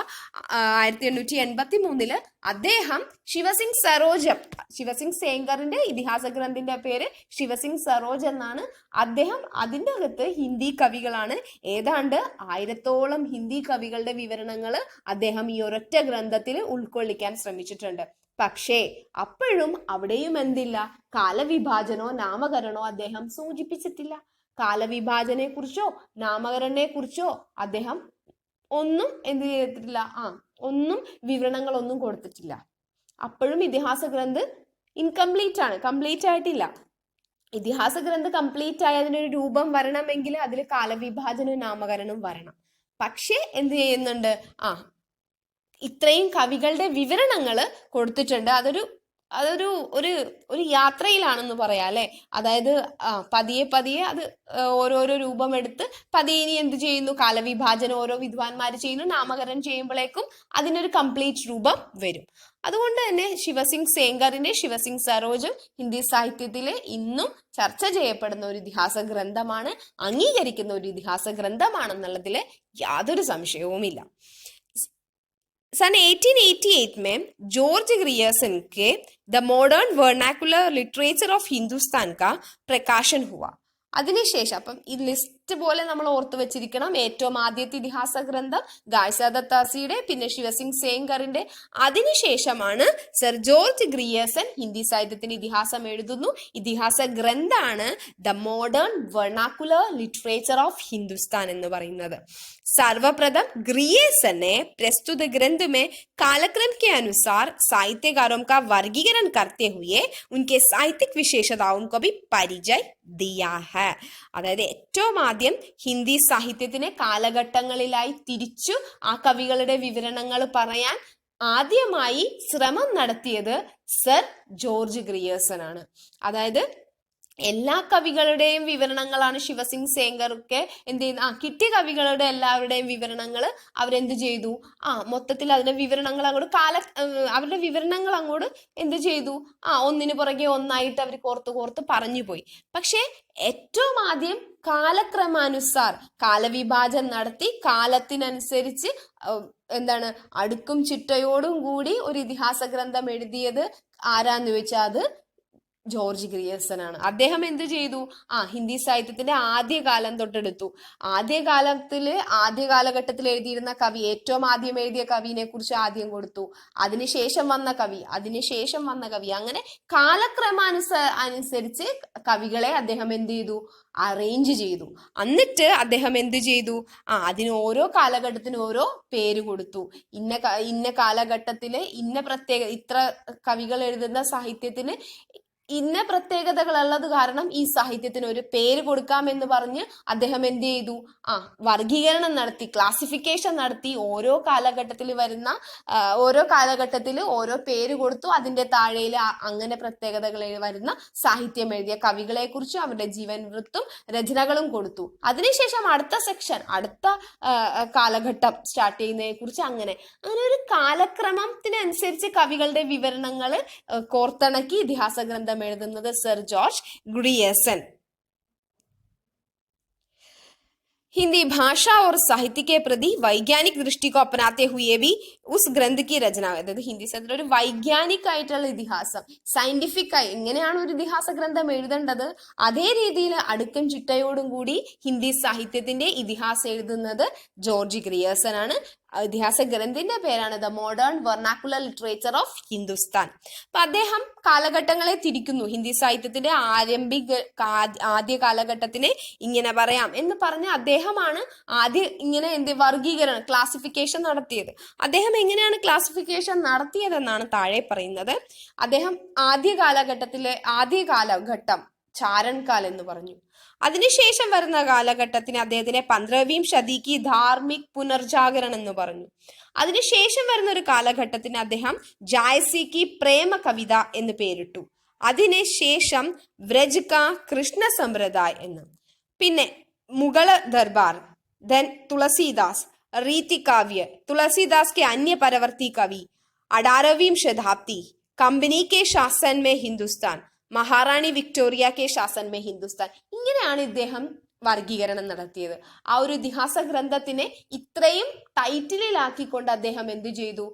1883 അദ്ദേഹം ശിവസിംഗ് സേങ്കറിന്റെ ഇതിഹാസ ഗ്രന്ഥത്തിന്റെ പേര് ശിവസിംഗ് സരോജ് എന്നാണ്. അദ്ദേഹം അതിൻ്റെ അകത്ത് ഹിന്ദി കവികളാണ്, ഏതാണ്ട് 1000ഓളം ഹിന്ദി കവികളുടെ വിവരണങ്ങൾ അദ്ദേഹം ഈ ഒരൊറ്റ ഗ്രന്ഥത്തിൽ ഉൾക്കൊള്ളിക്കാൻ ശ്രമിച്ചിട്ടുണ്ട്. പക്ഷേ അപ്പോഴും അവിടെയും എന്തില്ല? കാലവിഭാജനോ നാമകരണോ അദ്ദേഹം സൂചിപ്പിച്ചിട്ടില്ല. കാലവിഭാജനെ കുറിച്ചോ നാമകരണെ കുറിച്ചോ അദ്ദേഹം ഒന്നും എന്ത് ചെയ്തിട്ടില്ല, ഒന്നും വിവരണങ്ങളൊന്നും കൊടുത്തിട്ടില്ല. അപ്പോഴും ഇതിഹാസ ഗ്രന്ഥ് ഇൻകംപ്ലീറ്റ് ആണ്, കംപ്ലീറ്റ് ആയിട്ടില്ല. ഇതിഹാസ ഗ്രന്ഥ് കംപ്ലീറ്റ് ആയി അതിനൊരു രൂപം വരണമെങ്കിൽ അതിൽ കാലവിഭാജനവും നാമകരണവും വരണം. പക്ഷേ എന്ത് ചെയ്യുന്നുണ്ട്? ഇത്രയും കവികളുടെ വിവരണങ്ങൾ കൊടുത്തിട്ടുണ്ട്. അതൊരു ഒരു യാത്രയിലാണെന്ന് പറയാം അല്ലെ. അതായത് പതിയെ അത് ഓരോരോ രൂപം എടുത്ത് പതിയെ ഇനി എന്ത് ചെയ്യുന്നു? കാലവിഭാജനം ഓരോ വിദ്വാൻമാർ ചെയ്യുന്നു, നാമകരണം ചെയ്യുമ്പോഴേക്കും അതിനൊരു കംപ്ലീറ്റ് രൂപം വരും. അതുകൊണ്ട് തന്നെ ശിവസിംഗ് സേങ്കറിന്റെ ശിവസിംഗ് സരോജ് ഹിന്ദി സാഹിത്യത്തിലെ ഇന്നും ചർച്ച ചെയ്യപ്പെടുന്ന ഒരു ഇതിഹാസ ഗ്രന്ഥമാണ്, അംഗീകരിക്കുന്ന ഒരു ഇതിഹാസ ഗ്രന്ഥമാണെന്നുള്ളതിൽ യാതൊരു സംശയവുമില്ല. सन 1888 में जॉर्ज ग्रियर्सन के the modern vernacular literature of Hindustan का പ്രകാശൻ हुआ. അതിനുശേഷം അപ്പം ഈ ലിസ്റ്റ് പോലെ നമ്മൾ ഓർത്തു വെച്ചിരിക്കണം. ഏറ്റവും ആദ്യത്തെ ഇതിഹാസ ഗ്രന്ഥം ഗായ്സാദത്താസിയുടെ, പിന്നെ ശിവസിംഗ് സേങ്കറിന്റെ. അതിനുശേഷമാണ് സർ ജോർജ് ഗ്രിയർസൺ ഹിന്ദി സാഹിത്യത്തിന് ഇതിഹാസം എഴുതുന്നു. ഇതിഹാസ ഗ്രന്ഥാണ് the modern vernacular literature of Hindustan എന്ന് പറയുന്നത്. सर्वप्रथम ग्रियर्सन ने प्रस्तुत ग्रंथ में कालक्रम के अनुसार साहित्यकारों का वर्गीकरण करते हुए उनके साहित्यिक विशेषताओं को भी परिचय दिया है. അതായത് ഏറ്റവും ആദ്യം ഹിന്ദി സാഹിത്യത്തിനെ കാലഘട്ടങ്ങളിലായി തിരിച്ചു ആ കവികളുടെ വിവരണങ്ങൾ പറയാൻ ആദ്യമായി ശ്രമം നടത്തിയത് സർ ജോർജ് ഗ്രിയർസൺ ആണ്. അതായത് എല്ലാ കവികളുടെയും വിവരണങ്ങളാണ് ശിവസിംഗ് സേങ്കർക്ക് എന്ത് ചെയ്യുന്ന കിട്ടിയ കവികളുടെ എല്ലാവരുടെയും വിവരണങ്ങൾ അവരെന്ത് ചെയ്തു, മൊത്തത്തിൽ അതിന്റെ വിവരണങ്ങൾ അങ്ങോട്ട് അവരുടെ വിവരണങ്ങൾ അങ്ങോട്ട് എന്ത് ചെയ്തു, ഒന്നിനു പുറകെ ഒന്നായിട്ട് അവർ കോർത്ത് പറഞ്ഞു പോയി. പക്ഷെ ഏറ്റവും ആദ്യം കാലക്രമാനുസാർ കാലവിഭാജനം നടത്തി കാലത്തിനനുസരിച്ച് എന്താണ് അടുക്കും ചിട്ടയോടും കൂടി ഒരു ഇതിഹാസ ഗ്രന്ഥം എഴുതിയത് ആരാന്ന് ചോദിച്ചാൽ അത് ജോർജ് ഗ്രിയർസൺ ആണ്. അദ്ദേഹം എന്ത് ചെയ്തു, ഹിന്ദി സാഹിത്യത്തിന്റെ ആദ്യകാലം തൊട്ടെടുത്തു. ആദ്യ കാലഘട്ടത്തിൽ എഴുതിയിരുന്ന കവി, ഏറ്റവും ആദ്യം എഴുതിയ കവിനെ കുറിച്ച് ആദ്യം കൊടുത്തു. അതിനുശേഷം വന്ന കവി, അങ്ങനെ കാലക്രമാനുസരിച്ച് കവികളെ അദ്ദേഹം എന്ത് ചെയ്തു, അറേഞ്ച് ചെയ്തു. എന്നിട്ട് അദ്ദേഹം എന്ത് ചെയ്തു, അതിന് ഓരോ കാലഘട്ടത്തിന് ഓരോ പേര് കൊടുത്തു. ഇന്ന കാലഘട്ടത്തില് ഇത്ര കവികൾ എഴുതുന്ന സാഹിത്യത്തിന് ഇന്ന പ്രത്യേകതകളുള്ളത് കാരണം ഈ സാഹിത്യത്തിന് ഒരു പേര് കൊടുക്കാമെന്ന് പറഞ്ഞ് അദ്ദേഹം എന്ത് ചെയ്തു, വർഗീകരണം നടത്തി, ക്ലാസിഫിക്കേഷൻ നടത്തി. ഓരോ കാലഘട്ടത്തിൽ ഓരോ പേര് കൊടുത്തു. അതിന്റെ താഴെയിൽ അങ്ങനെ പ്രത്യേകതകൾ വരുന്ന സാഹിത്യം എഴുതിയ കവികളെ കുറിച്ചും അവരുടെ ജീവൻ വൃത്തും രചനകളും കൊടുത്തു. അതിനുശേഷം അടുത്ത സെക്ഷൻ, അടുത്ത കാലഘട്ടം സ്റ്റാർട്ട് ചെയ്യുന്നതിനെ കുറിച്ച് അങ്ങനെ ഒരു കാലക്രമത്തിനനുസരിച്ച് കവികളുടെ വിവരണങ്ങൾ കോർത്തിണക്കി ഇതിഹാസ ഗ്രന്ഥം എഴുതുന്നത് സർ ജോർജ് ഗ്രിയർസൺ. हिंदी भाषा और साहित्य के प्रति वैज्ञानिक दृष्टि को अपनाते हुए भी उस ഗ്രന്ഥ की രചന, അതായത് ഹിന്ദി സാഹിത്യത്തിൽ ഒരു വൈജ്ഞാനിക ആയിട്ടുള്ള ഇതിഹാസം, സയന്റിഫിക് ആയി എങ്ങനെയാണ് ഒരു ഇതിഹാസ ഗ്രന്ഥം എഴുതേണ്ടത് അതേ രീതിയിൽ അടുക്കും ചിട്ടയോടും കൂടി ഹിന്ദി സാഹിത്യത്തിന്റെ ഇതിഹാസം എഴുതുന്നത് ജോർജ് ഗ്രിയർസൺ ആണ്. ഇതിഹാസ ഗ്രന്ഥത്തിന്റെ പേരാണ് the modern vernacular literature of Hindustan. അപ്പൊ അദ്ദേഹം കാലഘട്ടങ്ങളെ തിരിക്കുന്നു. ഹിന്ദി സാഹിത്യത്തിന്റെ ആദ്യ കാലഘട്ടത്തിനെ ഇങ്ങനെ പറയാം എന്ന് പറഞ്ഞ അദ്ദേഹമാണ് ആദ്യം ഇങ്ങനെ വർഗീകരണം, ക്ലാസിഫിക്കേഷൻ നടത്തിയത്. അദ്ദേഹം എങ്ങനെയാണ് ക്ലാസിഫിക്കേഷൻ നടത്തിയതെന്നാണ് താഴെ പറയുന്നത്. അദ്ദേഹം ആദ്യ കാലഘട്ടം ചാരൺകാൽ എന്ന് പറഞ്ഞു. അതിനുശേഷം വരുന്ന കാലഘട്ടത്തിന് അദ്ദേഹത്തിനെ 15വീം ശതിക്ക് ധാർമ്മിക് പുനർജാഗരൺ എന്ന് പറഞ്ഞു. അതിനുശേഷം വരുന്ന ഒരു കാലഘട്ടത്തിന് അദ്ദേഹം ജായസി പ്രേമ കവിത എന്ന് പേരിട്ടു. അതിനുശേഷം വ്രജ് കാ കൃഷ്ണ സമ്പ്രദായ് എന്ന്, പിന്നെ മുഗൾ ദർബാർ, ദെൻ തുളസീദാസ് रीति काव्य, तुलसीदास के अन्य परवर्ती कवि, 18वीं शताब्दी, कंपनी के शासन में हिंदुस्तान, മഹാറാണി വിക്ടോറിയ കെ ശാസൻ മേ ഹിന്ദുസ്ഥാൻ. ഇങ്ങനെയാണ് ഇദ്ദേഹം വർഗീകരണം നടത്തിയത്. ആ ഒരു ഇതിഹാസ ഗ്രന്ഥത്തിനെ ഇത്രയും ടൈറ്റിലാക്കിക്കൊണ്ട് അദ്ദേഹം എന്ത് ചെയ്തു,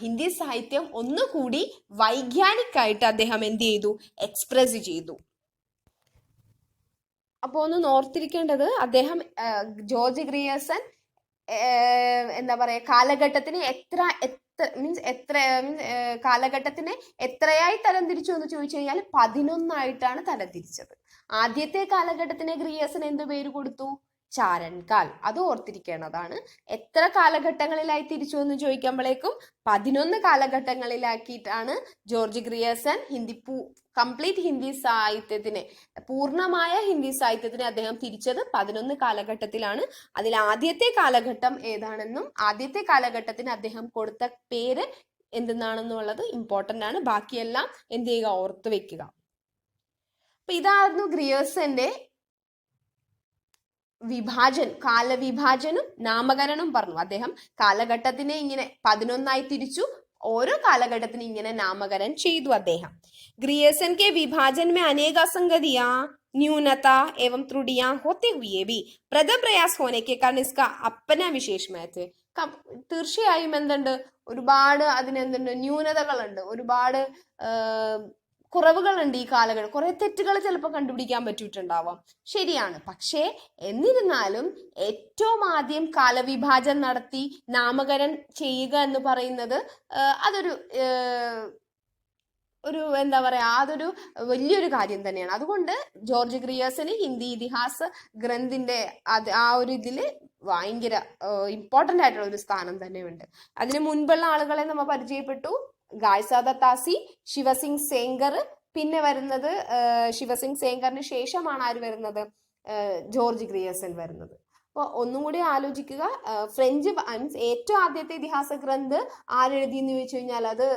ഹിന്ദി സാഹിത്യം ഒന്നുകൂടി വൈജ്ഞാനികമായിട്ട് അദ്ദേഹം എന്ത് ചെയ്തു, എക്സ്പ്രസ് ചെയ്തു. അപ്പോൾ ഒന്ന് ഓർത്തിരിക്കേണ്ടത്, അദ്ദേഹം ജോർജ് ഗ്രിയർസൺ എന്താ പറയാ കാലഘട്ടത്തിന് കാലഘട്ടത്തിനെ എത്രയായി തരംതിരിച്ചു എന്ന് ചോദിച്ചു കഴിഞ്ഞാൽ 11 തരംതിരിച്ചത്. ആദ്യത്തെ കാലഘട്ടത്തിന് ഗ്രിയർസൺ എന്ത് പേര് കൊടുത്തു, ചാരൺകാൽ. അത് ഓർത്തിരിക്കേണ്ടതാണ്. എത്ര കാലഘട്ടങ്ങളിലായി തിരിച്ചു എന്ന് ചോദിക്കുമ്പോഴേക്കും 11 കാലഘട്ടങ്ങളിലാക്കിയിട്ടാണ് ജോർജ് ഗ്രിയർസൺ കംപ്ലീറ്റ് ഹിന്ദി സാഹിത്യത്തിനെ, പൂർണ്ണമായ ഹിന്ദി സാഹിത്യത്തിനെ അദ്ദേഹം തിരിച്ചത് 11 കാലഘട്ടത്തിലാണ്. അതിൽ ആദ്യത്തെ കാലഘട്ടം ഏതാണെന്നും ആദ്യത്തെ കാലഘട്ടത്തിന് അദ്ദേഹം കൊടുത്ത പേര് എന്തെന്നാണെന്നുള്ളത് ഇമ്പോർട്ടന്റ് ആണ്. ബാക്കിയെല്ലാം എന്ത് ചെയ്യുക, ഓർത്ത് വെക്കുക. അപ്പൊ ഇതായിരുന്നു ഗ്രിയർസന്റെ കാലവിഭാജനം നാമകരണം പറഞ്ഞു. അദ്ദേഹം കാലഘട്ടത്തിനെ ഇങ്ങനെ 11 തിരിച്ചു, ഓരോ കാലഘട്ടത്തിന് ഇങ്ങനെ നാമകരണം ചെയ്തു അദ്ദേഹം. ग्रियर्सन के विभाजन में अनेक असंगतियां न्यूनता एवं त्रुटियां होते हुए भी प्रथम प्रयास होने के कारण इसका अपना विशेष महत्व है. തീർച്ചയായും എന്തുണ്ട്, ഒരുപാട് അതിനെന്തുണ്ട്, ന്യൂനതകളുണ്ട്, ഒരുപാട് കുറവുകളുണ്ട് ഈ കാലഘട്ടം. കുറെ തെറ്റുകൾ ചിലപ്പോൾ കണ്ടുപിടിക്കാൻ പറ്റിയിട്ടുണ്ടാവാം, ശരിയാണ്. പക്ഷേ എന്നിരുന്നാലും ഏറ്റവും ആദ്യം കാലവിഭാജനം നടത്തി നാമകരണം ചെയ്യുക എന്ന് പറയുന്നത് അതൊരു എന്താ പറയാ, അതൊരു വലിയൊരു കാര്യം തന്നെയാണ്. അതുകൊണ്ട് ജോർജ് ഗ്രിയേഴ്സന് ഹിന്ദി ഇതിഹാസ ഗ്രന്ഥിന്റെ ആ ഒരു ഇതില് ഭയങ്കര ഇമ്പോർട്ടന്റ് ആയിട്ടുള്ള ഒരു സ്ഥാനം തന്നെയുണ്ട്. അതിന് മുൻപുള്ള ആളുകളെ നമ്മൾ പരിചയപ്പെട്ടു, ഗായ്സാദ താസി, ശിവസിംഗ് സേങ്കർ, പിന്നെ വരുന്നത് ശിവസിംഗ് സേങ്കറിന് ശേഷമാണ് ആര് വരുന്നത്, ജോർജ് ഗ്രിയേഴ്സൺ വരുന്നത്. അപ്പോൾ ഒന്നും കൂടി ആലോചിക്കുക, ഫ്രഞ്ച് ഏറ്റവും ആദ്യത്തെ ഇതിഹാസ ഗ്രന്ഥ് ആരെഴുതിയെന്ന് ചോദിച്ചു കഴിഞ്ഞാൽ അത്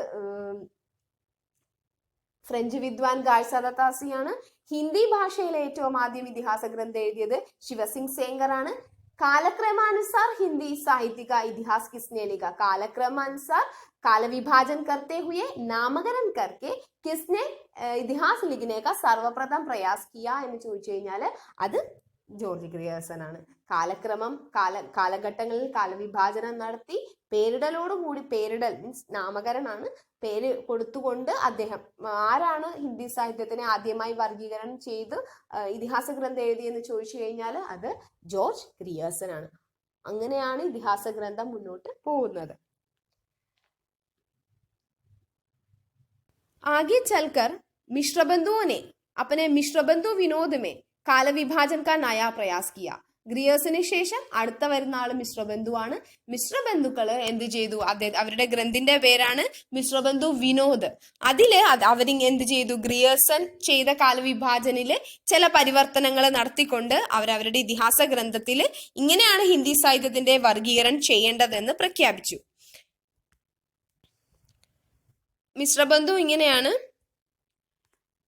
ഫ്രഞ്ച് വിദ്വാൻ ഗായ്സാദ താസിയാണ്. ഹിന്ദി ഭാഷയിലെ ഏറ്റവും ആദ്യം ഇതിഹാസ ഗ്രന്ഥം എഴുതിയത് ശിവസിംഗ് സേങ്കർ ആണ്. कालक्रमानुसार हिंदी साहित्य का इतिहास किसने लिखा? कालक्रमानुसार काल विभाजन करते हुए नामकरण करके किसने ഇതിഹാസ് लिखने का सर्वप्रथम प्रयास किया എന്ന് ചോദിച്ചു കഴിഞ്ഞാൽ അത് ജോർജ് ഗ്രിയേഴ്സൺ ആണ്. കാലക്രമം കാലഘട്ടങ്ങളിൽ കാലവിഭാജനം നടത്തി പേരിടലോടുകൂടി, പേരിടൽ മീൻസ് നാമകരണമാണ്, പേര് കൊടുത്തുകൊണ്ട് അദ്ദേഹം ആരാണ് ഹിന്ദി സാഹിത്യത്തിനെ ആദ്യമായി വർഗീകരണം ചെയ്ത് ഇതിഹാസ ഗ്രന്ഥം എഴുതിയെന്ന് ചോദിച്ചു കഴിഞ്ഞാൽ അത് ജോർജ് ഗ്രിയേഴ്സൺ ആണ്. അങ്ങനെയാണ് ഇതിഹാസ ഗ്രന്ഥം മുന്നോട്ട് പോകുന്നത്. आगे चलकर मिश्रबंधुओं ने अपने मिश्रबंधु विनोद में काल विभाजन का नया प्रयास किया. ഗ്രിയേഴ്സിന് ശേഷം അടുത്ത വരുന്ന ആള് മിശ്രബന്ധു ആണ്. മിശ്രബന്ധുക്കള് എന്ത് ചെയ്തു, അവരുടെ ഗ്രന്ഥിന്റെ പേരാണ് മിശ്രബന്ധു വിനോദ്. അതില് അവർ എന്ത് ചെയ്തു, ഗ്രിയേഴ്സൺ ചെയ്ത കാലവിഭാജനില് ചില പരിവർത്തനങ്ങൾ നടത്തിക്കൊണ്ട് അവരവരുടെ ഇതിഹാസ ഗ്രന്ഥത്തില് ഇങ്ങനെയാണ് ഹിന്ദി സാഹിത്യത്തിന്റെ വർഗീകരണം ചെയ്യേണ്ടതെന്ന് പ്രഖ്യാപിച്ചു. മിശ്രബന്ധു ഇങ്ങനെയാണ്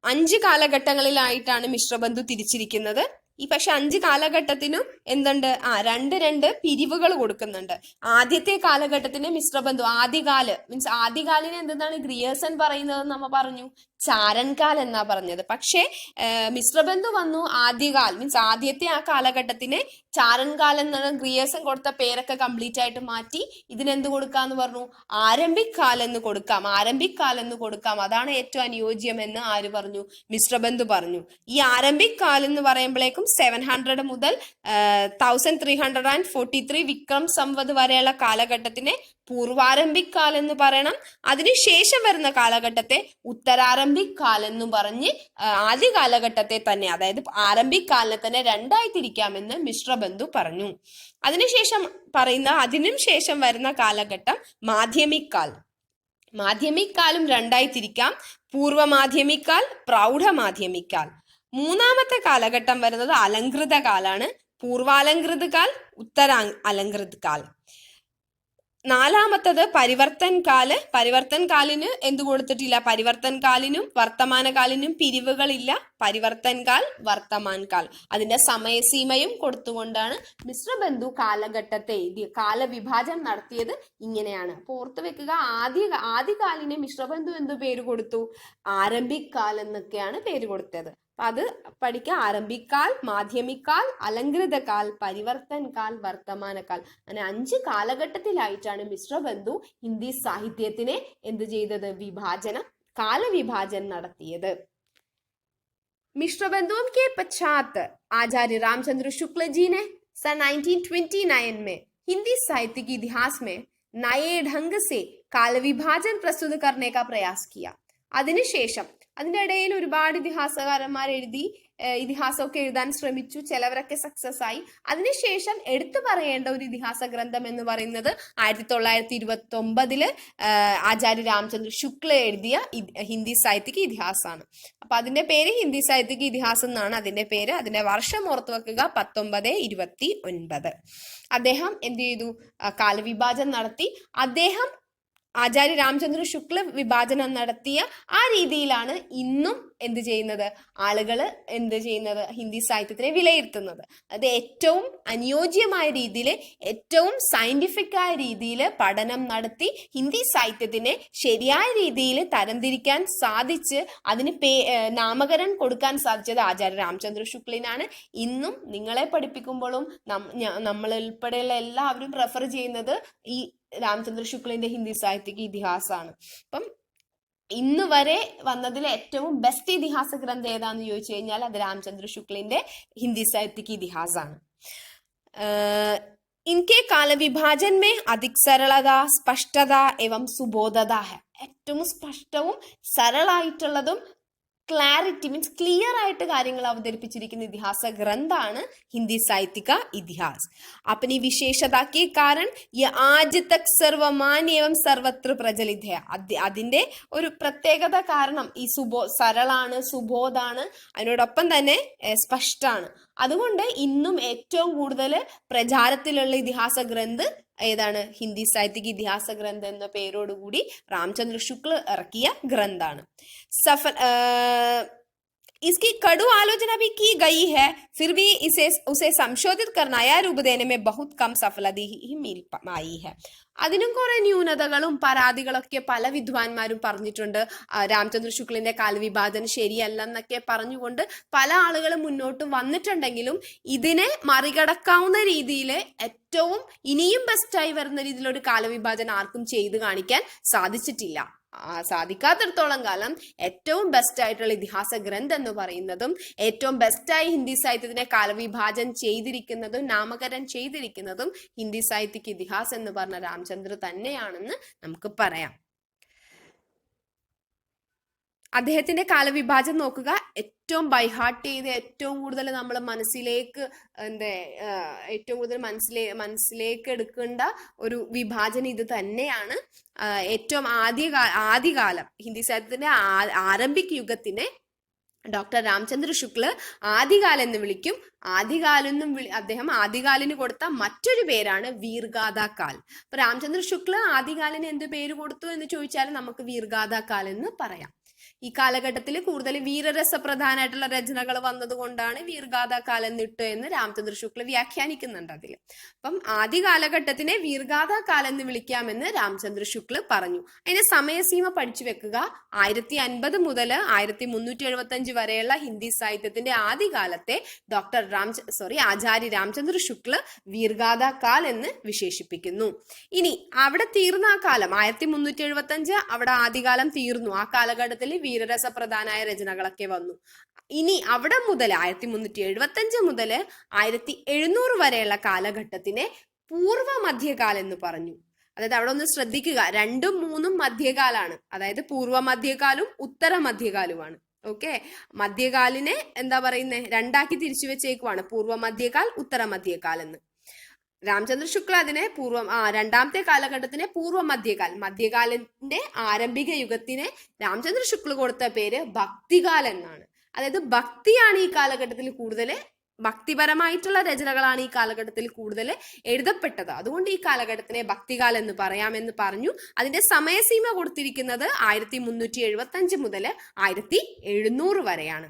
5 കാലഘട്ടങ്ങളിലായിട്ടാണ് മിശ്രബന്ധു തിരിച്ചിരിക്കുന്നത്. പക്ഷെ 5 കാലഘട്ടത്തിനും എന്തുണ്ട്, രണ്ട് പിരിവുകൾ കൊടുക്കുന്നുണ്ട്. ആദ്യത്തെ കാലഘട്ടത്തിന് മിശ്രബന്ധു ആദ്യകാല് മീൻസ് ആദ്യകാലിന് എന്താണ് ഗ്രിയേഴ്സൺ പറയുന്നത് നമ്മ പറഞ്ഞു, ചാരൻകാൽ എന്നാ പറഞ്ഞത്. പക്ഷേ മിശ്രബന്ധു വന്നു ആദ്യകാൽ മീൻസ് ആദ്യത്തെ ആ കാലഘട്ടത്തിന് ചാരൻകാൽ എന്നാണ് ഗ്രിയേഴ്സൺ കൊടുത്ത പേരൊക്കെ കംപ്ലീറ്റ് ആയിട്ട് മാറ്റി ഇതിനെന്ത് കൊടുക്കാന്ന് പറഞ്ഞു, ആരംഭിക് കാൽ എന്ന് കൊടുക്കാം. അതാണ് ഏറ്റവും അനുയോജ്യം എന്ന് ആര് പറഞ്ഞു, മിശ്രബന്ധു പറഞ്ഞു. ഈ ആരംഭിക് കാൽ എന്ന് പറയുമ്പോഴേക്കും 700 മുതൽ 1343 വിക്രം സംവത് വരെയുള്ള കാലഘട്ടത്തിനെ പൂർവാരംഭിക് കാൽ എന്ന് പറയണം. അതിനുശേഷം വരുന്ന കാലഘട്ടത്തെ ഉത്തരാരംഭിക് കാൽ എന്നും പറഞ്ഞ് ആദ്യ കാലഘട്ടത്തെ തന്നെ, അതായത് ആരംഭിക് കാലിനെ തന്നെ 2ആയി തിരിക്കാമെന്ന് മിശ്രബന്ധു പറഞ്ഞു. അതിനും ശേഷം വരുന്ന കാലഘട്ടം മാധ്യമിക് കാൽ. മാധ്യമിക് കാലും 2ആയി തിരിക്കാം, പൂർവമാധ്യമിക് കാൽ, പ്രൗഢമാധ്യമിക് കാൽ. മൂന്നാമത്തെ കാലഘട്ടം വരുന്നത് അലങ്കൃത കാലാണ്, പൂർവാലങ്കൃത് കാൽ, അലങ്കൃത് കാൽ. നാലാമത്തത് പരിവർത്തൻ കാല്. പരിവർത്തൻ കാലിന് എന്ത് കൊടുത്തിട്ടില്ല, പരിവർത്തൻ കാലിനും വർത്തമാനകാലിനും പിരിവുകളില്ല. പരിവർത്തൻ കാൽ, വർത്തമാൻ കാൽ, അതിന്റെ സമയസീമയും കൊടുത്തുകൊണ്ടാണ് മിശ്രബന്ധു കാലഘട്ടത്തെ കാലവിഭാജനം നടത്തിയത്. ഇങ്ങനെയാണ്. അപ്പൊ ഓർത്തു വെക്കുക, ആദ്യകാലിനെ മിശ്രബന്ധു എന്ത് പേര് കൊടുത്തു, ആരംഭിക് കാൽ എന്നൊക്കെയാണ് പേര് കൊടുത്തത്. അത് പഠിക്കുക. ആരംഭിക് കാൽ, മാധ്യമിക് കാൽ, അലങ്കൃത കാൽ, പരിവർത്തൻ കാൽ, വർത്തമാന കാൽ. അങ്ങനെ 5 കാലഘട്ടത്തിലായിട്ടാണ് മിശ്രബന്ധു ഹിന്ദി സാഹിത്യത്തിനെ എന്ത് ചെയ്തത്, കാലവിഭാജനം നടത്തിയത്. मिश्रबंधुओं के पश्चात आचार्य रामचंद्र शुक्ल जी ने सन 1929 में हिंदी साहित्य के इतिहास में नए ढंग से काल विभाजन प्रस्तुत करने का प्रयास किया. അതിനുശേഷം അതിൻ്റെ ഇടയിൽ ഒരുപാട് ഇതിഹാസകാരന്മാർ ഇതിഹാസമൊക്കെ എഴുതാൻ ശ്രമിച്ചു, ചിലവരൊക്കെ സക്സസ് ആയി. അതിനുശേഷം എടുത്തു പറയേണ്ട ഒരു ഇതിഹാസ ഗ്രന്ഥം എന്ന് പറയുന്നത് 1929 ആചാര്യ രാമചന്ദ്ര ശുക്ല എഴുതിയ ഹിന്ദി സാഹിത്യക്ക് ഇതിഹാസമാണ്. അപ്പൊ അതിന്റെ പേര് ഹിന്ദി സാഹിത്യക്ക് ഇതിഹാസം എന്നാണ് അതിന്റെ പേര്. അതിന്റെ വർഷം ഓർത്തു വെക്കുക, 1929. അദ്ദേഹം എന്ത് ചെയ്തു, കാലവിഭാജനം നടത്തി. ആചാര്യ രാമചന്ദ്ര ശുക്ല വിഭാജനം നടത്തിയ ആ രീതിയിലാണ് ഇന്നും എന്ത് ചെയ്യുന്നത്, ആളുകൾ എന്ത് ചെയ്യുന്നത്, ഹിന്ദി സാഹിത്യത്തിനെ വിലയിരുത്തുന്നത്. അത് ഏറ്റവും അനുയോജ്യമായ രീതിയിൽ, ഏറ്റവും സയന്റിഫിക് ആയ രീതിയിൽ പഠനം നടത്തി ഹിന്ദി സാഹിത്യത്തിനെ ശരിയായ രീതിയിൽ തരംതിരിക്കാൻ സാധിച്ച് അതിന് നാമകരണം കൊടുക്കാൻ സാധിച്ചത് ആചാര്യ രാമചന്ദ്ര ശുക്ലിനാണ്. ഇന്നും നിങ്ങളെ പഠിപ്പിക്കുമ്പോഴും നമ്മൾ ഉൾപ്പെടെയുള്ള എല്ലാവരും റെഫർ ചെയ്യുന്നത് ഈ രാമചന്ദ്ര ശുക്ലിന്റെ ഹിന്ദി സാഹിത്യക്ക് ഇതിഹാസമാണ്. അപ്പം ഇന്ന് വരെ വന്നതിലെ ഏറ്റവും ബെസ്റ്റ് ഇതിഹാസ ഗ്രന്ഥം ഏതാന്ന് ചോദിച്ചു കഴിഞ്ഞാൽ അത് രാമചന്ദ്ര ശുക്ലിന്റെ ഹിന്ദി സാഹിത്യക്ക് ഇതിഹാസമാണ്. ഇൻകെ കാലവിഭാജൻ മേ അധിക് സരളത, സ്പഷ്ടത എവം സുബോധത ഹെ. ഏറ്റവും സ്പഷ്ടവും സരളായിട്ടുള്ളതും ക്ലാരിറ്റി മീൻസ് ക്ലിയർ ആയിട്ട് കാര്യങ്ങൾ അവതരിപ്പിച്ചിരിക്കുന്ന ഇതിഹാസ ഗ്രന്ഥാണ് ഹിന്ദി സാഹിത്യ का इतिहास. अपनी विशेषता के कारण ये आज तक सर्वमान्य एवं सर्वत्र प्रचलित है. അതിന്റെ ഒരു പ്രത്യേകത കാരണം ഈ സരളാണ്, സുബോധാണ്, അതിനോടൊപ്പം തന്നെ സ്പഷ്ടാണ്. അതുകൊണ്ട് ഇന്നും ഏറ്റവും കൂടുതൽ പ്രചാരത്തിലുള്ള ഇതിഹാസ ഗ്രന്ഥ് ഏതാണ്? ഹിന്ദി സാഹിത്യക്ക് ഇതിഹാസ ഗ്രന്ഥം എന്ന പേരോടുകൂടി രാമചന്ദ്ര ശുക്ല ഇറക്കിയ ഗ്രന്ഥാണ്. इसकी कड़ू आलोचना भी की गई है, फिर भी उसे संशोधित कर नया रूप देने में बहुत कम सफलता ही मिल पाई है. അതിനും കുറെ ന്യൂനതകളും പരാതികളൊക്കെ പല വിദ്വാൻമാരും പറഞ്ഞിട്ടുണ്ട്. രാമചന്ദ്ര ശുക്ലിന്റെ കാലവിഭാജനം ശരിയല്ലെന്നൊക്കെ പറഞ്ഞുകൊണ്ട് പല ആളുകളും മുന്നോട്ട് വന്നിട്ടുണ്ടെങ്കിലും ഇതിനെ മറികടക്കാവുന്ന രീതിയിൽ ഏറ്റവും ഇനിയും ബെസ്റ്റായി വരുന്ന രീതിയിലൊരു കാലവിഭാജനം ആർക്കും ചെയ്തു കാണിക്കാൻ സാധിച്ചിട്ടില്ല. സാധിക്കാത്തിടത്തോളം കാലം ഏറ്റവും ബെസ്റ്റ് ആയിട്ടുള്ള ഇതിഹാസ ഗ്രന്ഥം എന്ന് പറയുന്നതും ഏറ്റവും ബെസ്റ്റായി ഹിന്ദി സാഹിത്യത്തിനെ കാലവിഭാജനം ചെയ്തിരിക്കുന്നതും നാമകരണം ചെയ്തിരിക്കുന്നതും ഹിന്ദി സാഹിത്യക്ക് ഇതിഹാസം എന്ന് പറഞ്ഞ രാമചന്ദ്ര തന്നെയാണെന്ന് നമുക്ക് പറയാം. അദ്ദേഹത്തിന്റെ കാലവിഭാജനം നോക്കുക, ഏറ്റവും ബൈഹാർട്ട് ചെയ്ത് ഏറ്റവും കൂടുതൽ നമ്മൾ മനസ്സിലേക്ക് ഏറ്റവും കൂടുതൽ മനസ്സിലേക്ക് എടുക്കേണ്ട ഒരു വിഭാജനം ഇത് തന്നെയാണ്. ഏറ്റവും ആദ്യകാലം ഹിന്ദി സാഹിത്യത്തിന്റെ ആരംഭിക യുഗത്തിനെ ഡോക്ടർ രാമചന്ദ്ര ശുക്ല ആദികാൽ എന്ന് വിളിക്കും. അദ്ദേഹം ആദികാലിന് കൊടുത്ത മറ്റൊരു പേരാണ് വീർഗാഥാ കാൽ. അപ്പൊ രാമചന്ദ്ര ശുക്ല ആദികാലിന് എന്ത് പേര് കൊടുത്തു എന്ന് ചോദിച്ചാൽ നമുക്ക് വീർഗാഥാ കാൽ എന്ന് പറയാം. ഈ കാലഘട്ടത്തിൽ കൂടുതൽ വീരരസപ്രധാനമായിട്ടുള്ള രചനകൾ വന്നതുകൊണ്ടാണ് വീർഗാഥാ കാലം എന്നിട്ട് എന്ന് രാമചന്ദ്ര ശുക്ല വ്യാഖ്യാനിക്കുന്നുണ്ട് അതിൽ. അപ്പം ആദ്യ കാലഘട്ടത്തിനെ വീർഗാഥാ കാലം എന്ന് വിളിക്കാമെന്ന് രാമചന്ദ്ര ശുക്ല പറഞ്ഞു. അതിന്റെ സമയസീമ പഠിച്ചു വെക്കുക. 1050 മുതൽ 1375 വരെയുള്ള ഹിന്ദി സാഹിത്യത്തിന്റെ ആദ്യകാലത്തെ ആചാര്യ രാമചന്ദ്ര ശുക്ല വീർഗാഥാ കാൽ എന്ന് വിശേഷിപ്പിക്കുന്നു. ഇനി അവിടെ തീർന്ന ആ കാലം 1375 അവിടെ ആദ്യകാലം തീർന്നു. ആ കാലഘട്ടത്തിൽ വീരരസപ്രധാനായ രചനകളൊക്കെ വന്നു. ഇനി അവിടെ മുതൽ 1375 മുതൽ 1700 വരെയുള്ള കാലഘട്ടത്തിനെ പൂർവ മധ്യകാലം എന്ന് പറഞ്ഞു. അതായത് അവിടെ ഒന്ന് ശ്രദ്ധിക്കുക, 2ഉം 3ഉം മധ്യകാലാണ്. അതായത് പൂർവ മധ്യകാലും ഉത്തര മധ്യകാലുമാണ്. ഓക്കെ, മധ്യകാലിനെ എന്താ പറയുന്നത്, രണ്ടാക്കി തിരിച്ചു വെച്ചേക്കുവാണ്, പൂർവ മധ്യകാൽ ഉത്തര മധ്യകാൽ എന്ന്. രാമചന്ദ്ര ശുക്ല അതിനെ രണ്ടാമത്തെ കാലഘട്ടത്തിനെ പൂർവ മധ്യകാലിന്റെ ആരംഭിക യുഗത്തിനെ രാമചന്ദ്ര ശുക്ല കൊടുത്ത പേര് ഭക്തികാൽ എന്നാണ്. അതായത് ഭക്തിയാണ് ഈ കാലഘട്ടത്തിൽ കൂടുതൽ, ഭക്തിപരമായിട്ടുള്ള രചനകളാണ് ഈ കാലഘട്ടത്തിൽ കൂടുതൽ എഴുതപ്പെട്ടത്. അതുകൊണ്ട് ഈ കാലഘട്ടത്തിനെ ഭക്തികാൽ എന്ന് പറയാമെന്ന് പറഞ്ഞു. അതിന്റെ സമയസീമ കൊടുത്തിരിക്കുന്നത് 1375 മുതൽ 1700 വരെയാണ്.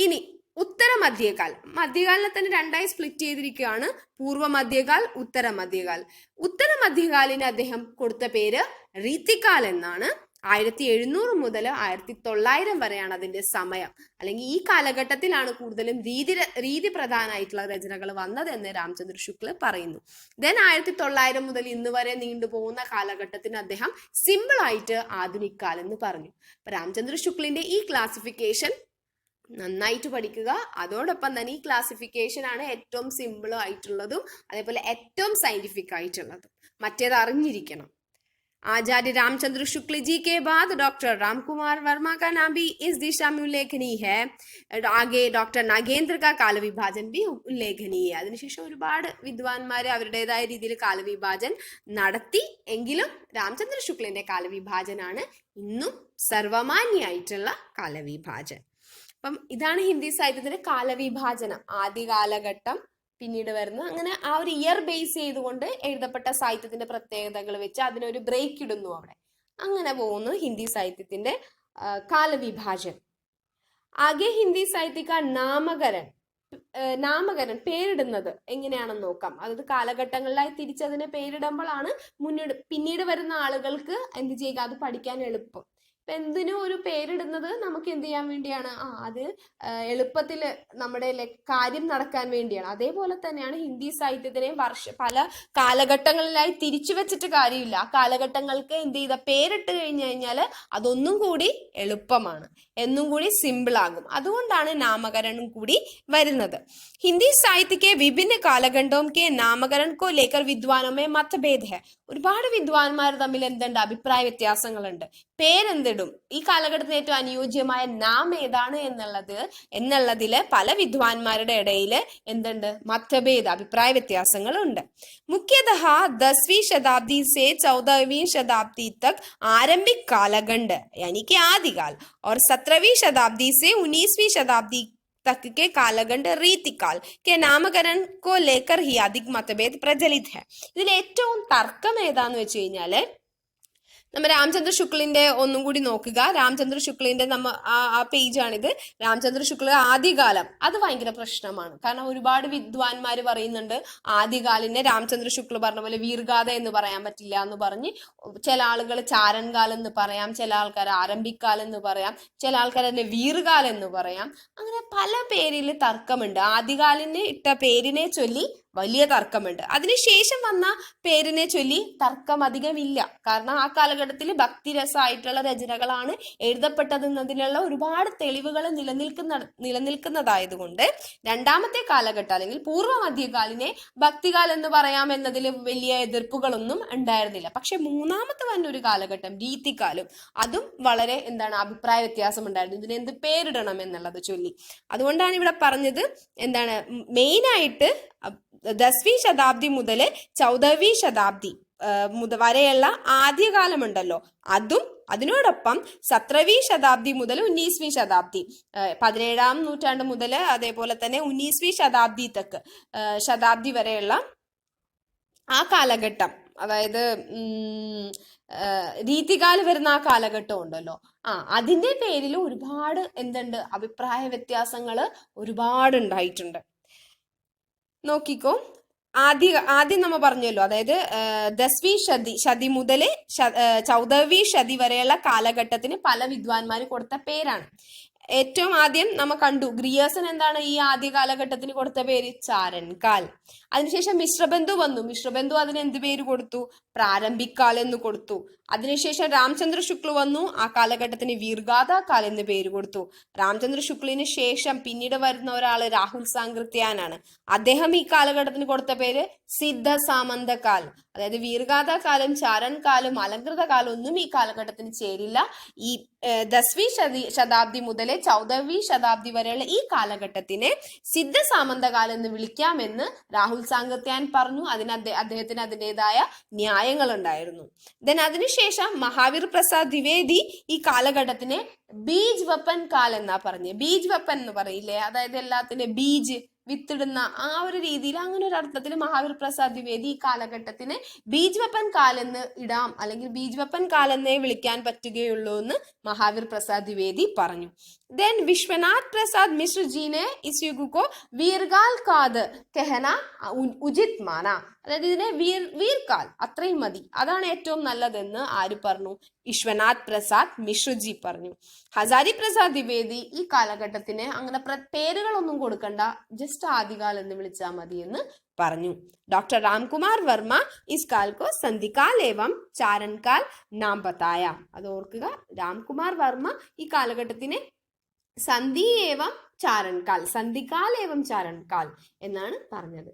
ഇനി ഉത്തര മധ്യകാൽ, മധ്യകാലിനെ തന്നെ രണ്ടായി സ്പ്ലിറ്റ് ചെയ്തിരിക്കുകയാണ്, പൂർവ്വ മധ്യകാൽ, ഉത്തര മധ്യകാൽ. ഉത്തര മധ്യകാലിന് അദ്ദേഹം കൊടുത്ത പേര് റീതികാൽ എന്നാണ്. 1700 മുതൽ 1900 വരെയാണ് അതിന്റെ സമയം. അല്ലെങ്കിൽ ഈ കാലഘട്ടത്തിലാണ് കൂടുതലും രീതി പ്രധാനമായിട്ടുള്ള രചനകൾ വന്നതെന്ന് രാമചന്ദ്ര ശുക്ല പറയുന്നു. ദെൻ 1900 മുതൽ ഇന്ന് വരെ നീണ്ടുപോകുന്ന കാലഘട്ടത്തിന് അദ്ദേഹം സിമ്പിൾ ആയിട്ട് ആധുനിക കാലം എന്ന് പറഞ്ഞു. അപ്പൊ രാമചന്ദ്ര ശുക്ലിന്റെ ഈ ക്ലാസിഫിക്കേഷൻ നന്നായിട്ട് പഠിക്കുക. അതോടൊപ്പം തന്നെ ഈ ക്ലാസിഫിക്കേഷൻ ആണ് ഏറ്റവും സിമ്പിൾ ആയിട്ടുള്ളതും അതേപോലെ ഏറ്റവും സയന്റിഫിക് ആയിട്ടുള്ളതും. മറ്റേത് അറിഞ്ഞിരിക്കണം. आचार्य रामचंद्र शुक्ल जी के बाद डॉक्टर रामकुमार वर्मा का नाम भी इस दिशा में उल्लेखनीय है. आगे डॉक्टर नागेंद्र का കാലവിഭാജൻ भी ഉല്ലേഖനീയ. അതിനുശേഷം ഒരുപാട് വിദ്വാൻമാര് അവരുടേതായ രീതിയിൽ കാലവിഭാജൻ നടത്തി. എങ്കിലും രാമചന്ദ്ര ശുക്ലിന്റെ കാലവിഭാജനാണ് ഇന്നും സർവമാന്യായിട്ടുള്ള കാലവിഭാജൻ. അപ്പം ഇതാണ് ഹിന്ദി സാഹിത്യത്തിന്റെ കാലവിഭാജനം. ആദ്യ കാലഘട്ടം, പിന്നീട് വരുന്നു, അങ്ങനെ ആ ഒരു ഇയർ ബേസ് ചെയ്തുകൊണ്ട് എഴുതപ്പെട്ട സാഹിത്യത്തിന്റെ പ്രത്യേകതകൾ വെച്ച് അതിനൊരു ബ്രേക്ക് ഇടുന്നു അവിടെ. അങ്ങനെ പോകുന്നു ഹിന്ദി സാഹിത്യത്തിന്റെ കാലവിഭാജനം. ആകെ ഹിന്ദി സാഹിത്യ നാമകരൺ പേരിടുന്നത് എങ്ങനെയാണെന്ന് നോക്കാം. അതായത് കാലഘട്ടങ്ങളിലായി തിരിച്ചതിനെ പേരിടുമ്പോഴാണ് പിന്നീട് വരുന്ന ആളുകൾക്ക് എന്ത് ചെയ്യുക, അത് പഠിക്കാൻ എളുപ്പം. ഇപ്പൊ എന്തിനും ഒരു പേരിടുന്നത് നമുക്ക് എന്ത് ചെയ്യാൻ വേണ്ടിയാണ്, അത് എളുപ്പത്തിൽ നമ്മുടെ കാര്യം നടക്കാൻ വേണ്ടിയാണ്. അതേപോലെ തന്നെയാണ് ഹിന്ദി സാഹിത്യത്തിനെ പല കാലഘട്ടങ്ങളിലായി തിരിച്ചു വെച്ചിട്ട് കാര്യമില്ല. ആ കാലഘട്ടങ്ങൾക്ക് എന്ത് ചെയ്ത പേരിട്ട് കഴിഞ്ഞു കഴിഞ്ഞാൽ അതൊന്നും കൂടി എളുപ്പമാണ്, എന്നും കൂടി സിമ്പിൾ ആകും. അതുകൊണ്ടാണ് നാമകരണം കൂടി വരുന്നത്. ഹിന്ദി സാഹിത്യके विभिन्न कालखंडों के नामकरण को लेकर विद्वानों में मतभेद है. ഒരുപാട് വിദ്വാൻമാർ തമ്മിൽ എന്തുണ്ട്, അഭിപ്രായ വ്യത്യാസങ്ങളുണ്ട്. പേരെന്തിടും, ഈ കാലഘട്ടത്തിന് ഏറ്റവും അനുയോജ്യമായ നാം ഏതാണ് എന്നുള്ളതില് പല വിദ്വാൻമാരുടെ ഇടയിൽ എന്തുണ്ട്, മതഭേദ അഭിപ്രായ വ്യത്യാസങ്ങളുണ്ട്. മുഖ്യതः 10वीं शताब्दी से 14वीं शताब्दी तक आरंभिक कालखंड यानी कि आदिकाल और 17वीं शताब्दी से 19वीं शताब्दी तक के कालखंड रीतिकाल के नामकरण को लेकर ही अधिक मतभेद प्रचलित है. ഇതിൽ ഏറ്റവും തർക്കം ഏതാന്ന് വെച്ച് കഴിഞ്ഞാല് നമ്മ രാമചന്ദ്ര ശുക്ലിന്റെ ഒന്നും കൂടി നോക്കുക. രാമചന്ദ്ര ശുക്ലിന്റെ ആ പേജാണിത്. രാമചന്ദ്ര ശുക്ല ആദ്യകാലം അത് ഭയങ്കര പ്രശ്നമാണ്. കാരണം ഒരുപാട് വിദ്വാൻമാര് പറയുന്നുണ്ട് ആദ്യകാലിനെ രാമചന്ദ്ര ശുക്ല പറഞ്ഞ പോലെ വീർഗാഥ എന്ന് പറയാൻ പറ്റില്ല എന്ന് പറഞ്ഞ്, ചില ആളുകൾ ചാരൻകാലം എന്ന് പറയാം, ചില ആൾക്കാർ ആരംഭിക്കാലം എന്ന് പറയാം, ചില ആൾക്കാർ അതിനെ വീർകാലം എന്ന് പറയാം. അങ്ങനെ പല പേരിൽ തർക്കമുണ്ട്. ആദ്യകാലിന് ഇട്ട പേരിനെ ചൊല്ലി വലിയ തർക്കമുണ്ട്. അതിനുശേഷം വന്ന പേരിനെ ചൊല്ലി തർക്കം അധികമില്ല. കാരണം ആ കാലഘട്ടത്തിൽ ഭക്തിരസമായിട്ടുള്ള രചനകളാണ് എഴുതപ്പെട്ടതെന്നതിനുള്ള ഒരുപാട് തെളിവുകൾ നിലനിൽക്കുന്നതായതുകൊണ്ട് രണ്ടാമത്തെ കാലഘട്ടം അല്ലെങ്കിൽ പൂർവ്വ മധ്യകാലിനെ ഭക്തികാലം എന്ന് പറയാം എന്നതിൽ വലിയ എതിർപ്പുകളൊന്നും ഉണ്ടായിരുന്നില്ല. പക്ഷെ മൂന്നാമത്തെ വന്നൊരു കാലഘട്ടം രീതിക്കാലം, അതും വളരെ അഭിപ്രായ വ്യത്യാസം ഉണ്ടായിരുന്നു, ഇതിന് എന്ത് പേരിടണം എന്നുള്ളത് ചൊല്ലി. അതുകൊണ്ടാണ് ഇവിടെ പറഞ്ഞത് മെയിനായിട്ട് 10वीं ശതാബ്ദി മുതൽ 14वीं ശതാബ്ദി വരെയുള്ള ആദ്യകാലമുണ്ടല്ലോ, അതും അതിനോടൊപ്പം 17वीं ശതാബ്ദി മുതൽ 19वीं ശതാബ്ദി 17ാം നൂറ്റാണ്ട് മുതൽ അതേപോലെ തന്നെ 19वीं ശതാബ്ദി വരെയുള്ള ആ കാലഘട്ടം, അതായത് രീതികാല് വരുന്ന ആ കാലഘട്ടം ഉണ്ടല്ലോ, അതിന്റെ പേരിൽ ഒരുപാട് അഭിപ്രായ വ്യത്യാസങ്ങള് ഒരുപാട് ഉണ്ടായിട്ടുണ്ട്. നോക്കിക്കോ, ആദ്യം നമ്മ പറഞ്ഞല്ലോ, അതായത് 10वीं ശതി മുതൽ 14वीं ശതി വരെയുള്ള കാലഘട്ടത്തിന് പല വിദ്വാൻമാര് കൊടുത്ത പേരാണ്. ഏറ്റവും ആദ്യം നമ്മ കണ്ടു ഗ്രിയേഴ്സൺ എന്താണ് ഈ ആദ്യ കാലഘട്ടത്തിന് കൊടുത്ത പേര്, ചാരൻകാൽ. അതിനുശേഷം മിശ്രബന്ധു വന്നു. മിശ്രബന്ധു അതിന് എന്ത് പേര് കൊടുത്തു, പ്രാരംഭിക്കാൽ എന്ന് കൊടുത്തു. അതിനുശേഷം രാമചന്ദ്ര ശുക്ല വന്നു, ആ കാലഘട്ടത്തിന് വീർഗാഥ കാൽ എന്ന് പേര് കൊടുത്തു. രാമചന്ദ്ര ശുക്ലിന് ശേഷം പിന്നീട് വരുന്ന ഒരാള് രാഹുൽ സാങ്കൃത്യാനാണ്. അദ്ദേഹം ഈ കാലഘട്ടത്തിന് കൊടുത്ത പേര് സിദ്ധ സാമന്തകാൽ. അതായത് വീർഗാഥ കാലം, ചാരൻ കാലം, അലങ്കൃത കാലം ഒന്നും ഈ കാലഘട്ടത്തിന് ചേരില്ല. ഈ 10वीं ശതാബ്ദി മുതൽ 14वीं ശതാബ്ദി വരെയുള്ള ഈ കാലഘട്ടത്തിനെ സിദ്ധ സാമന്തകാലം എന്ന് വിളിക്കാമെന്ന് രാഹുൽ സാങ്കത്യാൻ പറഞ്ഞു. അദ്ദേഹത്തിന് അതിൻ്റെതായ ന്യായങ്ങൾ ഉണ്ടായിരുന്നു. ദെൻ അതിനുശേഷം മഹാവീർ പ്രസാദ് ദ്വിവേദി ഈ കാലഘട്ടത്തിനെ ബീജ് വപ്പൻ കാൽ എന്നാ പറഞ്ഞത്. ബീജ് വപ്പൻ എന്ന് പറയില്ലേ, അതായത് എല്ലാത്തിന്റെ ബീജ് വിത്തിടുന്ന ആ ഒരു രീതിയിൽ, അങ്ങനെ ഒരു അർത്ഥത്തിൽ മഹാവീർ പ്രസാദ് ദ്വിവേദി ഈ കാലഘട്ടത്തിന് ബീജ് വപ്പൻ കാൽ എന്ന് ഇടാം, അല്ലെങ്കിൽ ബീജ് വപ്പൻ കാൽ എന്നേ വിളിക്കാൻ പറ്റുകയുള്ളൂ എന്ന് മഹാവീർ പ്രസാദ് ദ്വിവേദി പറഞ്ഞു. देन विश्वनाथ प्रसाद मिश्र जी ने इस युग को वीरकाल काद कहना उचित माना. അതായത് ഇതിനെ വീർകാൽ അത്രയും മതി, അതാണ് ഏറ്റവും നല്ലതെന്ന് ആര് പറഞ്ഞു, വിശ്വനാഥ് പ്രസാദ് മിശ്രജി പറഞ്ഞു. ഹസാരി പ്രസാദ് ദ്വിവേദി ഈ കാലഘട്ടത്തിന് അങ്ങനെ പേരുകളൊന്നും കൊടുക്കണ്ട, ജസ്റ്റ് ആദികാൽ എന്ന് വിളിച്ചാൽ മതി എന്ന് പറഞ്ഞു. ഡോക്ടർ രാംകുമാർ വർമ്മ ഇസ് കാൽ കോ സന്ധികാൽ ഏവം ചാരൻകാൽ നാം ബതായ. അത് ഓർക്കുക, രാംകുമാർ വർമ്മ ഈ കാലഘട്ടത്തിനെ സന്ധികാൽ ഏവം ചാരൻകാൽ എന്നാണ് പറഞ്ഞത്.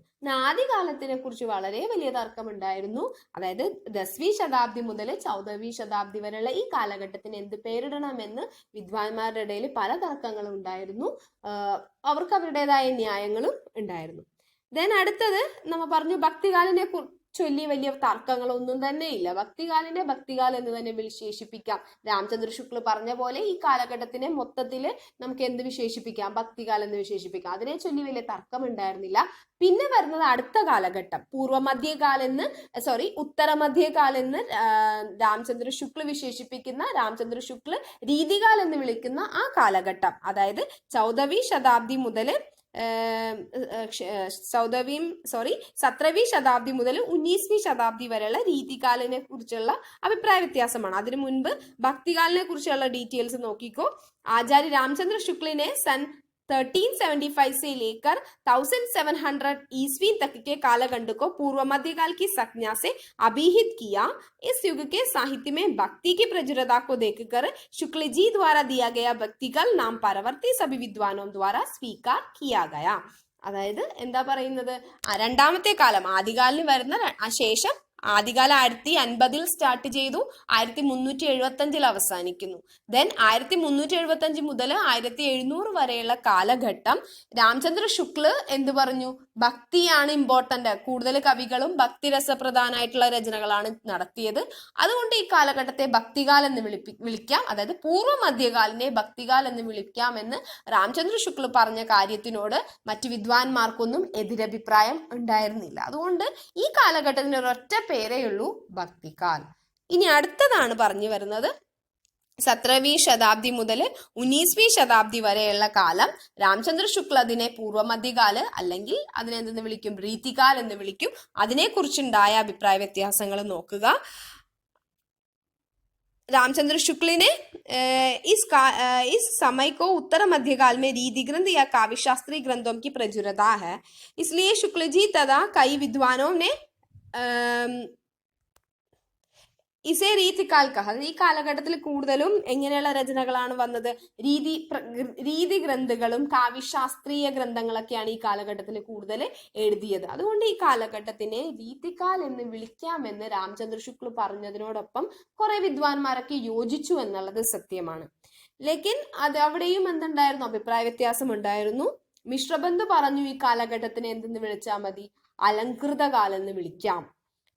ആദ്യകാലത്തിനെ കുറിച്ച് വളരെ വലിയ തർക്കമുണ്ടായിരുന്നു. അതായത് 10वीं ശതാബ്ദി മുതൽ 14वीं ശതാബ്ദി വരെയുള്ള ഈ കാലഘട്ടത്തിന് എന്ത് പേരിടണമെന്ന് വിദ്വാൻമാരുടെ ഇടയിൽ പല തർക്കങ്ങളും ഉണ്ടായിരുന്നു. അവർക്ക് അവരുടേതായ ന്യായങ്ങളും ഉണ്ടായിരുന്നു. ദെൻ അടുത്തത് നമ്മ പറഞ്ഞു ഭക്തികാലിനെ ചൊല്ലി വലിയ തർക്കങ്ങളൊന്നും തന്നെ ഇല്ല. ഭക്തികാലിനെ ഭക്തികാൽ എന്ന് തന്നെ വിശേഷിപ്പിക്കാം. രാമചന്ദ്ര ശുക്ല പറഞ്ഞ പോലെ ഈ കാലഘട്ടത്തിനെ മൊത്തത്തില് നമുക്ക് എന്ത് വിശേഷിപ്പിക്കാം? ഭക്തികാൽ എന്ന് വിശേഷിപ്പിക്കാം. അതിനെ ചൊല്ലി വലിയ തർക്കം ഉണ്ടായിരുന്നില്ല. പിന്നെ വരുന്നത് അടുത്ത കാലഘട്ടം, ഉത്തരമധ്യകാൽ എന്ന് രാമചന്ദ്ര ശുക്ല വിശേഷിപ്പിക്കുന്ന, രാമചന്ദ്ര ശുക്ല രീതികാൽ എന്ന് വിളിക്കുന്ന ആ കാലഘട്ടം, അതായത് 14वीं ശതാബ്ദി മുതൽ 17वीं ശതാബ്ദി മുതൽ 19वीं ശതാബ്ദി വരെയുള്ള രീതികാലിനെ കുറിച്ചുള്ള അഭിപ്രായ വ്യത്യാസമാണ്. അതിനു മുൻപ് ഭക്തികാലിനെ കുറിച്ചുള്ള ഡീറ്റെയിൽസ് നോക്കിക്കോ. ആചാര്യ രാമചന്ദ്ര ശുക്ലിനെ सन 1375 से लेकर 1700 ईस्वी तक के कालखंड को पूर्व मध्यकाल की संज्ञा से अभिहित किया। इस युग के साहित्य में भक्ति की प्रचुरता को देखकर शुक्ल जी द्वारा दिया गया भक्तिकाल नाम परवर्ती सभी विद्वानों द्वारा स्वीकार किया गया. അതായത് എന്താ പറയുന്നത്, രണ്ടാമത്തെ കാലം ആദികാലിന് വരുന്ന ശേഷം ആദ്യകാലം 1050 സ്റ്റാർട്ട് ചെയ്തു, 1375 അവസാനിക്കുന്നു. ദെൻ 1375 മുതൽ 1700 വരെയുള്ള കാലഘട്ടം രാമചന്ദ്ര ശുക്ല് എന്ത് പറഞ്ഞു? ഭക്തിയാണ് ഇമ്പോർട്ടന്റ്. കൂടുതൽ കവികളും ഭക്തിരസപ്രധാനമായിട്ടുള്ള രചനകളാണ് നടത്തിയത്. അതുകൊണ്ട് ഈ കാലഘട്ടത്തെ ഭക്തികാൽ എന്ന് വിളിക്കാം. അതായത് പൂർവ്വ മധ്യകാലിനെ ഭക്തികാൽ എന്ന് വിളിക്കാം എന്ന് രാമചന്ദ്ര ശുക്ല് പറഞ്ഞ കാര്യത്തിനോട് മറ്റു വിദ്വാൻമാർക്കൊന്നും എതിരഭിപ്രായം ഉണ്ടായിരുന്നില്ല. അതുകൊണ്ട് ഈ കാലഘട്ടത്തിന് ഒരൊറ്റ പേരേ ഉള്ളൂ, ഭക്തികാൽ. ഇനി അടുത്തതാണ് പറഞ്ഞു വരുന്നത് 17वीं ശതാബ്ദി മുതൽ 19वीं ശതാബ്ദി വരെയുള്ള കാലം. രാമചന്ദ്ര ശുക്ല അതിനെ പൂർവ്വമധ്യകാല് അല്ലെങ്കിൽ അതിനെന്തെന്ന് വിളിക്കും? രീതികാൽ എന്ന് വിളിക്കും. അതിനെക്കുറിച്ചുണ്ടായ അഭിപ്രായ വ്യത്യാസങ്ങൾ നോക്കുക. रामचंद्र शुक्ल ने इस समय को उत्तर मध्यकाल में रीति ग्रंथ या काव्यशास्त्रीय ग्रंथों की प्रचुरता है, इसलिए शुक्ल जी तथा कई विद्वानों ने ഇസേ രീതികാൽ കഹ. ഈ കാലഘട്ടത്തിൽ കൂടുതലും എങ്ങനെയുള്ള രചനകളാണ് വന്നത്? രീതി ഗ്രന്ഥങ്ങളും കാവ്യശാസ്ത്രീയ ഗ്രന്ഥങ്ങളൊക്കെയാണ് ഈ കാലഘട്ടത്തിൽ കൂടുതൽ എഴുതിയത്. അതുകൊണ്ട് ഈ കാലഘട്ടത്തിനെ രീതികാൽ എന്ന് വിളിക്കാമെന്ന് രാമചന്ദ്ര ശുക്ല പറഞ്ഞതിനോടൊപ്പം കുറെ വിദ്വാൻമാരൊക്കെ യോജിച്ചു എന്നുള്ളത് സത്യമാണ്. ലേക്കിൻ അത് അവിടെയും എന്തുണ്ടായിരുന്നു? അഭിപ്രായ വ്യത്യാസം ഉണ്ടായിരുന്നു. മിശ്രബന്ധു പറഞ്ഞു ഈ കാലഘട്ടത്തിനെ എന്തെന്ന് വിളിച്ചാൽ മതി? അലങ്കൃതകാൽ എന്ന് വിളിക്കാം.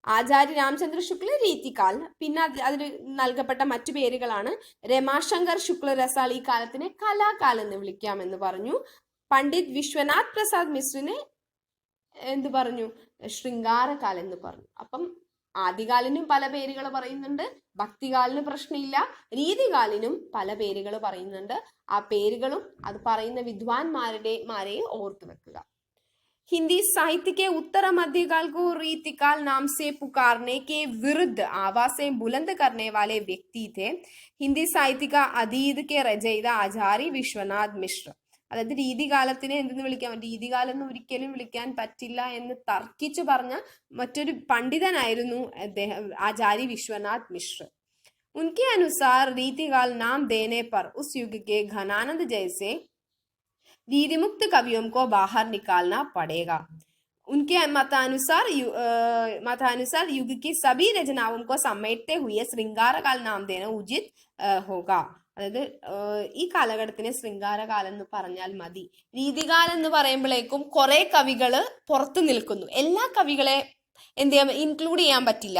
ആചാര്യ രാമചന്ദ്ര ശുക്ല രീതികാൽ. പിന്നെ അതിന് നൽകപ്പെട്ട മറ്റു പേരുകളാണ് രമാശങ്കർ ശുക്ല രസാൾ ഈ കാലത്തിനെ കലാകാൽ എന്ന് വിളിക്കാമെന്ന് പറഞ്ഞു. പണ്ഡിറ്റ് വിശ്വനാഥ് പ്രസാദ് മിശ്രനെ എന്ത് പറഞ്ഞു? ശൃംഗാരകാൽ എന്ന് പറഞ്ഞു. അപ്പം ആദികാലിനും പല പേരുകൾ പറയുന്നുണ്ട്, ഭക്തികാലിന് പ്രശ്നമില്ല, രീതികാലിനും പല പേരുകൾ പറയുന്നുണ്ട്. ആ പേരുകളും അത് പറയുന്ന വിദ്വാൻമാരെയും ഓർത്തു വെക്കുക. हिंदी साहित्य के उत्तर मध्यकाल को रीतिकाल नाम से पुकारने के विरुद्ध आवाजें बुलंद करने वाले व्यक्ति थे हिंदी साहित्य का अदीद के रचयिता आचार्य विश्वनाथ मिश्र. അതായത് രീതികാലത്തിനെ എന്തെന്ന് വിളിക്കാം? രീതികാലം എന്ന് ഒരിക്കലും വിളിക്കാൻ പറ്റില്ല എന്ന് തർക്കിച്ചു പറഞ്ഞ മറ്റൊരു പണ്ഡിതനായിരുന്നു അദ്ദേഹം, ആചാര്യ വിശ്വനാഥ് മിശ്ര. उनके अनुसार रीतिकाल नाम देने पर उस युग के घनानंद जैसे रीतिमुक्त कवियों को बाहर निकालना पड़ेगा. उनके मतानुसार युग की सभी रचनाओं को समेटते हुए श्रृंगारकाल नाम देना उचित होगा. അതായത് ഈ കാലഘട്ടത്തിന് ശൃംഗാരകാലം എന്ന് പറഞ്ഞാൽ മതി. രീതികാലം എന്ന് പറയുമ്പോഴേക്കും കുറെ കവികള് പുറത്തു നിൽക്കുന്നു. എല്ലാ കവികളെ എന്ത് ചെയ്യാൻ ഇൻക്ലൂഡ് ചെയ്യാൻ പറ്റില്ല.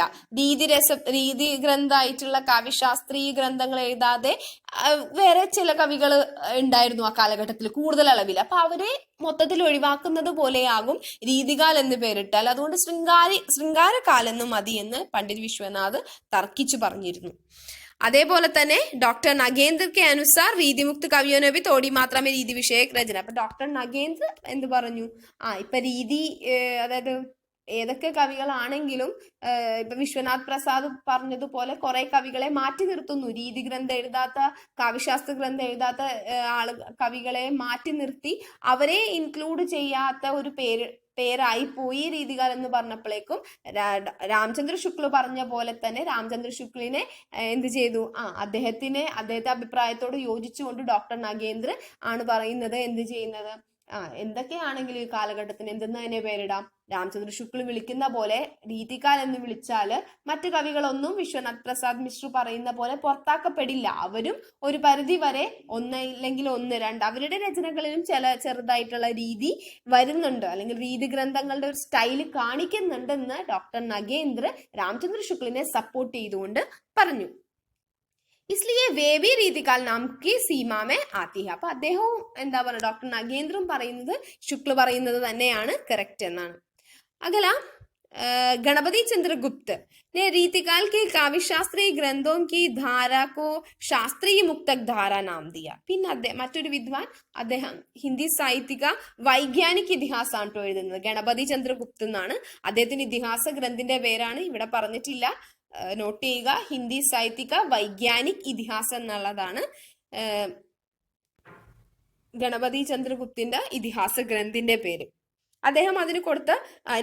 രീതി ഗ്രന്ഥമായിട്ടുള്ള കാവ്യശാസ്ത്രീയ ഗ്രന്ഥങ്ങൾ എഴുതാതെ വേറെ ചില കവികൾ ഉണ്ടായിരുന്നു ആ കാലഘട്ടത്തിൽ കൂടുതൽ അളവിൽ. അപ്പൊ അവരെ മൊത്തത്തിൽ ഒഴിവാക്കുന്നത് പോലെയാകും രീതികാൽ എന്ന് പേരിട്ടാൽ. അതുകൊണ്ട് ശൃംഗാരകാലം എന്ന് മതി എന്ന് പണ്ഡിറ്റ് വിശ്വനാഥ് തർക്കിച്ചു പറഞ്ഞിരുന്നു. അതേപോലെ തന്നെ ഡോക്ടർ നഗേന്ദ്ര के अनुसार रीतिमुक्त कवियों ने भी थोड़ी मात्रा में रीति विषयक रचना. അപ്പൊ ഡോക്ടർ നഗേന്ദ്ര എന്ത് പറഞ്ഞു? ഇപ്പൊ രീതി, അതായത് ഏതൊക്കെ കവികളാണെങ്കിലും ഇപ്പൊ വിശ്വനാഥ് പ്രസാദ് പറഞ്ഞതുപോലെ കുറെ കവികളെ മാറ്റി നിർത്തുന്നു. രീതി ഗ്രന്ഥം എഴുതാത്ത, കാവ്യശാസ്ത്ര ഗ്രന്ഥം എഴുതാത്ത കവികളെ മാറ്റി നിർത്തി അവരെ ഇൻക്ലൂഡ് ചെയ്യാത്ത ഒരു പേരായി പോയി രീതികാൽ എന്ന് പറഞ്ഞപ്പോഴേക്കും രാമചന്ദ്ര ശുക്ല പറഞ്ഞ പോലെ തന്നെ രാമചന്ദ്ര ശുക്ലിനെ എന്ത് ചെയ്തു? അദ്ദേഹത്തെ അഭിപ്രായത്തോട് യോജിച്ചുകൊണ്ട് ഡോക്ടർ നഗേന്ദ്ര ആണ് പറയുന്നത് എന്ത് ചെയ്യുന്നത്? എന്തൊക്കെയാണെങ്കിലും ഈ കാലഘട്ടത്തിന് എന്തെന്ന് തന്നെ പേരിടാം. രാമചന്ദ്ര ശുക്ൽ വിളിക്കുന്ന പോലെ രീതികാൽ എന്ന് വിളിച്ചാല് മറ്റു കവികളൊന്നും വിശ്വനാഥ് പ്രസാദ് മിശ്ര പറയുന്ന പോലെ പുറത്താക്കപ്പെടില്ല. അവരും ഒരു പരിധി വരെ ഇല്ലെങ്കിൽ ഒന്ന് രണ്ട് അവരുടെ രചനകളിലും ചെറുതായിട്ടുള്ള രീതി വരുന്നുണ്ട്, അല്ലെങ്കിൽ രീതി ഗ്രന്ഥങ്ങളുടെ ഒരു സ്റ്റൈല് കാണിക്കുന്നുണ്ടെന്ന് ഡോക്ടർ നഗേന്ദ്ര രാമചന്ദ്ര ശുക്ലിനെ സപ്പോർട്ട് ചെയ്തുകൊണ്ട് പറഞ്ഞു. इसलिए वे भी रीतिकाल नाम की सीमा में आती है. അപ്പൊ അദ്ദേഹവും എന്താ പറയുക, ഡോക്ടർ നഗേന്ദ്രൻ പറയുന്നത് ശുക്ല പറയുന്നത് തന്നെയാണ് കറക്റ്റ് എന്നാണ്. अगला गणपति चंद्रगुप्त ने रीतिकाल के काव्यशास्त्रीय ग्रंथों की धारा को शास्त्रीय मुक्तक धारा नाम दिया. പിന്നെ മറ്റൊരു വിദ്വാൻ അദ്ദേഹം ഹിന്ദി സാഹിത്യക വൈജ്ഞാനിക് ഇതിഹാസമാണ് കേട്ടോ എഴുതുന്നത്. ഗണപതി ചന്ദ്രഗുപ്ത് എന്നാണ് അദ്ദേഹത്തിന്റെ ഇതിഹാസ ഗ്രന്ഥത്തിന്റെ പേരാണ്, ഇവിടെ പറഞ്ഞിട്ടില്ല, നോട്ട് ചെയ്യുക. ഹിന്ദി സാഹിത്യക വൈജ്ഞാനിക് ഇതിഹാസം എന്നുള്ളതാണ് ഗണപതി ചന്ദ്രഗുപ്തിന്റെ ഇതിഹാസ ഗ്രന്ഥിന്റെ പേര്. അദ്ദേഹം അതിന് കൊടുത്ത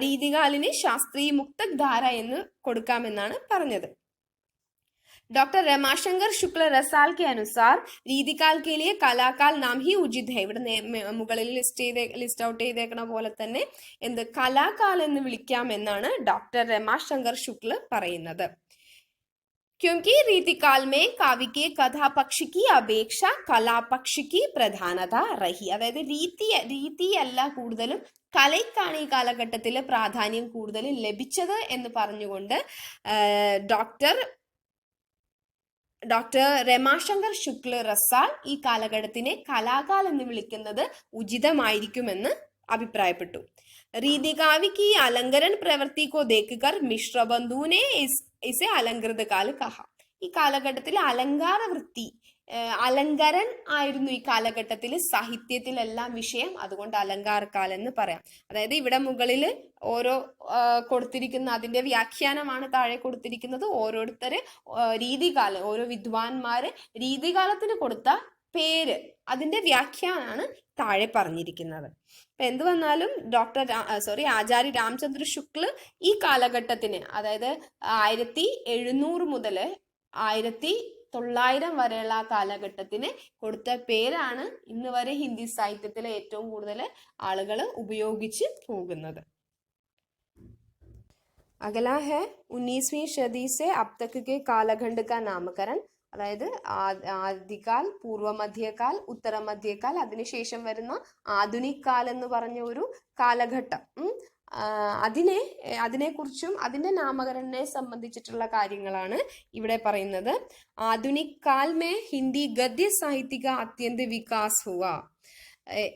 രീതികാലിന് ശാസ്ത്രീയ മുക്തക് ധാര എന്ന് കൊടുക്കാമെന്നാണ് പറഞ്ഞത്. डॉक्टर रमाशंकर शुक्ल रसाल के अनुसार रीतिकाल के लिए कलाकाल नाम ही उचित है. ഇവിടെ മുകളിൽ ലിസ്റ്റ് ഔട്ട് ചെയ്തേക്കണ പോലെ തന്നെ എന്ത് കലാകാൽ എന്ന് വിളിക്കാമെന്നാണ് ഡോക്ടർ രമാശങ്കർ ശുക്ല പറയുന്നത്. क्योंकि रीतिकाल में काव्य के कथापक्ष की अपेक्षा कलापक्ष की പ്രധാനത रही. അതായത് രീതിയല്ല കൂടുതലും കലയ്ക്കാണ് ഈ കാലഘട്ടത്തിൽ പ്രാധാന്യം കൂടുതൽ ലഭിച്ചത് എന്ന് പറഞ്ഞുകൊണ്ട് ഡോക്ടർ രമാശങ്കർ ശുക്ല റസാൽ ഈ കാലഘട്ടത്തിനെ കലാകാൽ എന്ന് വിളിക്കുന്നത് ഉചിതമായിരിക്കുമെന്ന് അഭിപ്രായപ്പെട്ടു. रीतिकाव्य की अलंकरण प्रवृत्ति को देखकर मिश्रबंधु ने इसे अलंकृत काल कहा. ഈ കാലഘട്ടത്തിൽ അലങ്കാര വൃത്തി അലങ്കരൻ ആയിരുന്നു ഈ കാലഘട്ടത്തിൽ സാഹിത്യത്തിലെല്ലാം വിഷയം, അതുകൊണ്ട് അലങ്കാരക്കാൽ എന്ന് പറയാം. അതായത് ഇവിടെ മുകളിൽ ഓരോ കൊടുത്തിരിക്കുന്ന അതിന്റെ വ്യാഖ്യാനമാണ് താഴെ കൊടുത്തിരിക്കുന്നത്. ഓരോരുത്തര് രീതികാലം, ഓരോ വിദ്വാൻമാര് രീതികാലത്തിന് കൊടുത്ത പേര്, അതിന്റെ വ്യാഖ്യാനാണ് താഴെ പറഞ്ഞിരിക്കുന്നത്. അപ്പൊ എന്ത് വന്നാലും ആചാര്യ രാമചന്ദ്ര ശുക്ല ഈ കാലഘട്ടത്തിന്, അതായത് 1700 മുതൽ 1900 വരെയുള്ള ആ കാലഘട്ടത്തിന് കൊടുത്ത പേരാണ് ഇന്ന് വരെ ഹിന്ദി സാഹിത്യത്തിലെ ഏറ്റവും കൂടുതൽ ആളുകൾ ഉപയോഗിച്ച് പോകുന്നത്. अगला है 19वीं सदी से अब तक के कालखंड का नामकरण. അതായത് ആദികാൽ, പൂർവമധ്യകാൽ, ഉത്തരമധ്യകാൽ, അതിനുശേഷം വരുന്ന ആധുനിക് കാൽ എന്ന് പറഞ്ഞ ഒരു കാലഘട്ടം. അതിനെക്കുറിച്ചും അതിന്റെ നാമകരണത്തെ സംബന്ധിച്ചിട്ടുള്ള കാര്യങ്ങളാണ് ഇവിടെ പറയുന്നത്. ആധുനിക് കാൽ മേ ഹിന്ദി ഗദ്യ സാഹിത്യ അത്യന്ത വികാസ് ഹുവ.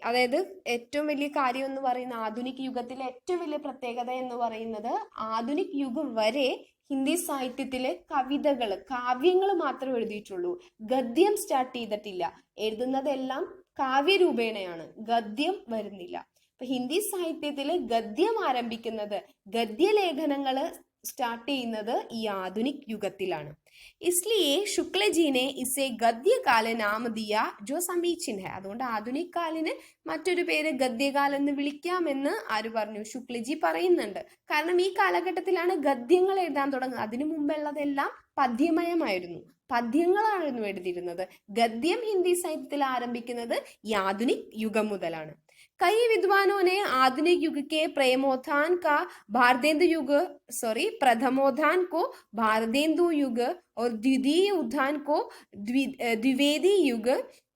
അതായത് ഏറ്റവും വലിയ കാര്യം എന്ന് പറയുന്ന ആധുനിക് യുഗത്തിലെ ഏറ്റവും വലിയ പ്രത്യേകത എന്ന് പറയുന്നത്, ആധുനിക് യുഗം വരെ ഹിന്ദി സാഹിത്യത്തിലെ കാവ്യങ്ങൾ മാത്രമേ എഴുതിയിട്ടുള്ളൂ. ഗദ്യം സ്റ്റാർട്ട് ചെയ്തിട്ടില്ല. എഴുതുന്നതെല്ലാം കാവ്യരൂപേണയാണ്, ഗദ്യം വരുന്നില്ല. അപ്പൊ ഹിന്ദി സാഹിത്യത്തില് ഗദ്യം ആരംഭിക്കുന്നത്, ഗദ്യലേഖനങ്ങൾ സ്റ്റാർട്ട് ചെയ്യുന്നത് ഈ ആധുനിക് യുഗത്തിലാണ്. इसलिए शुक्ल जी ने इसे ഗദ്യകാല നാമ ദിയ ജോ സമീചിൻ ഹെ. അതുകൊണ്ട് ആധുനിക് കാലിന് മറ്റൊരു പേര് ഗദ്യകാൽ എന്ന് വിളിക്കാമെന്ന് ആര് പറഞ്ഞു? ശുക്ലജി പറയുന്നുണ്ട്. കാരണം ഈ കാലഘട്ടത്തിലാണ് ഗദ്യങ്ങൾ എഴുതാൻ തുടങ്ങുന്നത്. അതിനു മുമ്പുള്ളതെല്ലാം പദ്യമയമായിരുന്നു, പദ്യങ്ങളായിരുന്നു എഴുതിയിരുന്നത്. ഗദ്യം ഹിന്ദി സാഹിത്യത്തിൽ ആരംഭിക്കുന്നത് ഈ ആധുനിക് യുഗം മുതലാണ്. कई विद्वानों ने आधुनिक युग के प्रथमोत्थान को भारतेंदु युग और द्वितीय उत्थान को द्विवेदी युग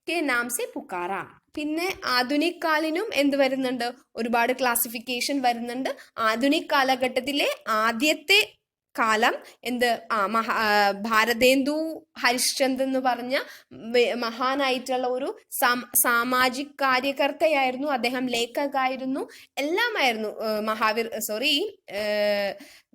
के नाम से पुकारा. പിന്നെ ആധുനിക് കാലിനും എന്ത് വരുന്നുണ്ട്? ഒരുപാട് ക്ലാസിഫിക്കേഷൻ വരുന്നുണ്ട്. ആധുനിക് കാലഘട്ടത്തിലെ ആദ്യത്തെ കാലം ഭാരതേന്ദു ഹരിശ്ചന്ദ് എന്ന് പറഞ്ഞ മഹാനായിട്ടുള്ള ഒരു സാമാജിക് കാര്യകർത്തയായിരുന്നു. അദ്ദേഹം ലേഖകായിരുന്നു, എല്ലാമായിരുന്നു.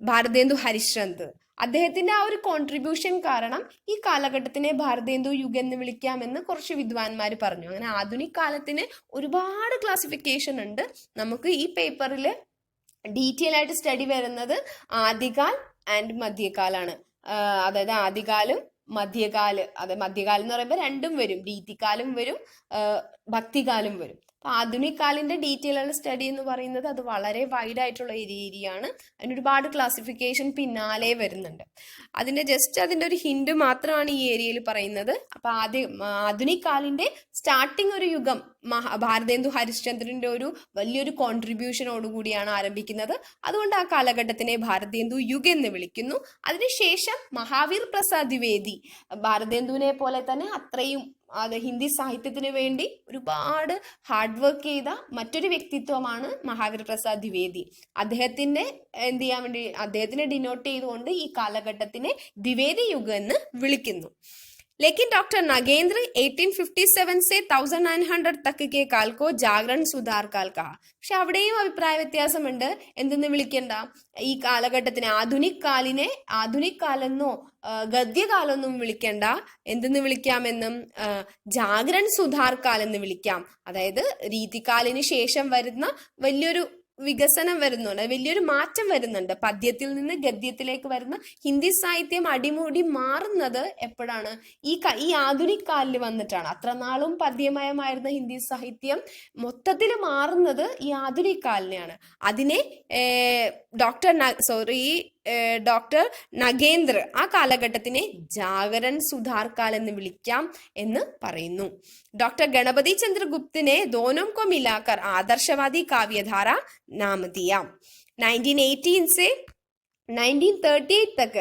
ഭാരതേന്ദു ഹരിശ്ചന്ദ്, അദ്ദേഹത്തിന്റെ ആ ഒരു കോൺട്രിബ്യൂഷൻ കാരണം ഈ കാലഘട്ടത്തിനെ ഭാരതേന്ദു യുഗ് എന്ന് വിളിക്കാമെന്ന് കുറച്ച് വിദ്വാൻമാർ പറഞ്ഞു. അങ്ങനെ ആധുനിക് കാലത്തിന് ഒരുപാട് ക്ലാസിഫിക്കേഷൻ ഉണ്ട്. നമുക്ക് ഈ പേപ്പറിൽ ഡീറ്റെയിൽ ആയിട്ട് സ്റ്റഡി വരുന്നത് ആദികാൽ ആൻഡ് മധ്യകാലാണ്. അതായത് ആദികാലും മധ്യകാല്, മധ്യകാലം എന്ന് പറയുമ്പോൾ രണ്ടും വരും, രീതികാലും വരും ഭക്തികാലും വരും. അപ്പൊ ആധുനിക് കാലിന്റെ ഡീറ്റെയിൽ സ്റ്റഡി എന്ന് പറയുന്നത് അത് വളരെ വൈഡ് ആയിട്ടുള്ള ഒരു ഏരിയ ആണ്. അതിന് ഒരുപാട് ക്ലാസിഫിക്കേഷൻ പിന്നാലെ വരുന്നുണ്ട്. അതിന്റെ ഒരു ഹിന്റ് മാത്രമാണ് ഈ ഏരിയയിൽ പറയുന്നത്. അപ്പൊ ആധുനിക് കാലിന്റെ സ്റ്റാർട്ടിങ് ഒരു യുഗം ഭാരതേന്ദു ഹരിശ്ചന്ദ്രന്റെ ഒരു വലിയൊരു കോൺട്രിബ്യൂഷനോടുകൂടിയാണ് ആരംഭിക്കുന്നത്. അതുകൊണ്ട് ആ കാലഘട്ടത്തിനെ ഭാരതേന്ദു യുഗ് എന്ന് വിളിക്കുന്നു. അതിനുശേഷം മഹാവീർ പ്രസാദ് ദ്വിവേദി ഭാരതേന്ദുവിനെ പോലെ തന്നെ അത്രയും ഹിന്ദി സാഹിത്യത്തിന് വേണ്ടി ഒരുപാട് ഹാർഡ് വർക്ക് ചെയ്ത മറ്റൊരു വ്യക്തിത്വമാണ് മഹാവീർ പ്രസാദ് ദ്വിവേദി. അദ്ദേഹത്തിനെ ഡിനോട്ട് ചെയ്തുകൊണ്ട് ഈ കാലഘട്ടത്തിനെ ദ്വിവേദി യുഗ് എന്ന് വിളിക്കുന്നു. लेकिन डॉक्टर नागेंद्र 1857 से 1900 तक के काल को जागरण सुधार काल कहा. പക്ഷെ അവിടെയും അഭിപ്രായ വ്യത്യാസമുണ്ട്. എന്തെന്ന് വിളിക്കണ്ട ഈ കാലഘട്ടത്തിനെ ആധുനിക് കാലെന്നോ ഗദ്യകാലെന്നും വിളിക്കണ്ട, എന്തെന്ന് വിളിക്കാമെന്നും ജാഗരൺ സുധാർ കാൽ എന്ന് വിളിക്കാം. അതായത് രീതികാലിന് ശേഷം വരുന്ന വലിയൊരു വികസനം വരുന്നുണ്ട്, വലിയൊരു മാറ്റം വരുന്നുണ്ട്. പദ്യത്തിൽ നിന്ന് ഗദ്യത്തിലേക്ക് വരുന്ന ഹിന്ദി സാഹിത്യം അടിമുടി മാറുന്നത് എപ്പോഴാണ്? ഈ ആധുനിക് കാലിൽ വന്നിട്ടാണ്. അത്ര നാളും പദ്യമയമായിരുന്ന ഹിന്ദി സാഹിത്യം മൊത്തത്തിൽ മാറുന്നത് ഈ ആധുനിക് കാലിനെയാണ്. അതിനെ ഡോക്ടർ നഗേന്ദ്ര ആ കാലഘട്ടത്തിനെ ജാഗരൺ സുധാർ കാൽ എന്ന് വിളിക്കാം എന്ന് പറയുന്നു. डॉक्टर गणपति चंद्र गुप्त ने दोनों को मिलाकर आदर्शवादी काव्यधारा नाम दिया. 1918 से 1938 तक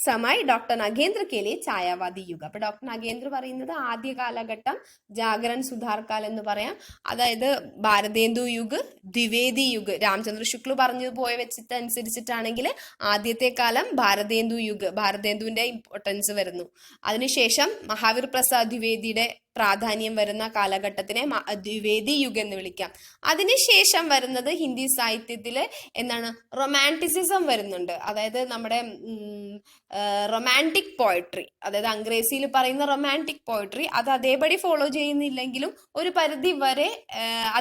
समय डॉक्टर नागेंद्र के लिए ഛായാവാദി യുഗ്. അപ്പൊ ഡോക്ടർ നാഗേന്ദ്ര പറയുന്നത് ആദ്യ കാലഘട്ടം ജാഗരൺ സുധാർ കാൽ എന്ന് പറയാം. അതായത് ഭാരതേന്ദു യുഗ്, ദ്വിവേദി യുഗ്, രാമചന്ദ്ര ശുക്ല പറഞ്ഞു പോയ അനുസരിച്ചിട്ടാണെങ്കിൽ ആദ്യത്തെ കാലം ഭാരതേന്ദു യുഗ്, ഭാരതേന്ദുവിന്റെ ഇമ്പോർട്ടൻസ് വരുന്നു. അതിനുശേഷം മഹാവീർ പ്രസാദ് ദ്വിവേദിയുടെ പ്രാധാന്യം വരുന്ന കാലഘട്ടത്തിനെ ദ്വിവേദി യുഗ് എന്ന് വിളിക്കാം. അതിനുശേഷം വരുന്നത് ഹിന്ദി സാഹിത്യത്തില് റൊമാൻറ്റിസിസം വരുന്നുണ്ട്. അതായത് നമ്മുടെ റൊമാൻറ്റിക് പോയട്രി, അതായത് അംഗ്രേസിയിൽ പറയുന്ന റൊമാൻറ്റിക് പോയട്രി അത് അതേപടി ഫോളോ ചെയ്യുന്നില്ലെങ്കിലും ഒരു പരിധി വരെ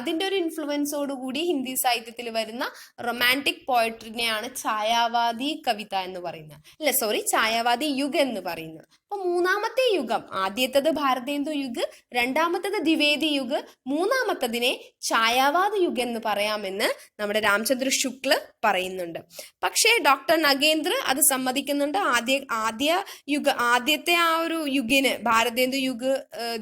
അതിൻ്റെ ഒരു ഇൻഫ്ലുവൻസോടുകൂടി ഹിന്ദി സാഹിത്യത്തിൽ വരുന്ന റൊമാൻറ്റിക് പോയട്രിനെയാണ് ഛായാവാദി കവിത എന്ന് പറയുന്നത്, ഛായാവാദി യുഗ് എന്ന് പറയുന്നത്. അപ്പൊ മൂന്നാമത്തെ യുഗം, ആദ്യത്തേത് ഭാരതേന്ദു യുഗ്, രണ്ടാമത്തേത് ദ്വിവേദി യുഗ്, മൂന്നാമത്തതിനെ ഛായാവാദി യുഗ് എന്ന് പറയാമെന്ന് നമ്മുടെ രാമചന്ദ്ര ശുക്ല പറയുന്നുണ്ട്. പക്ഷേ ഡോക്ടർ നഗേന്ദ്ര അത് സമ്മതിക്കുന്നുണ്ട്. ആദ്യത്തെ ആ ഒരു യുഗിന്, ഭാരതേന്ദു യുഗ്,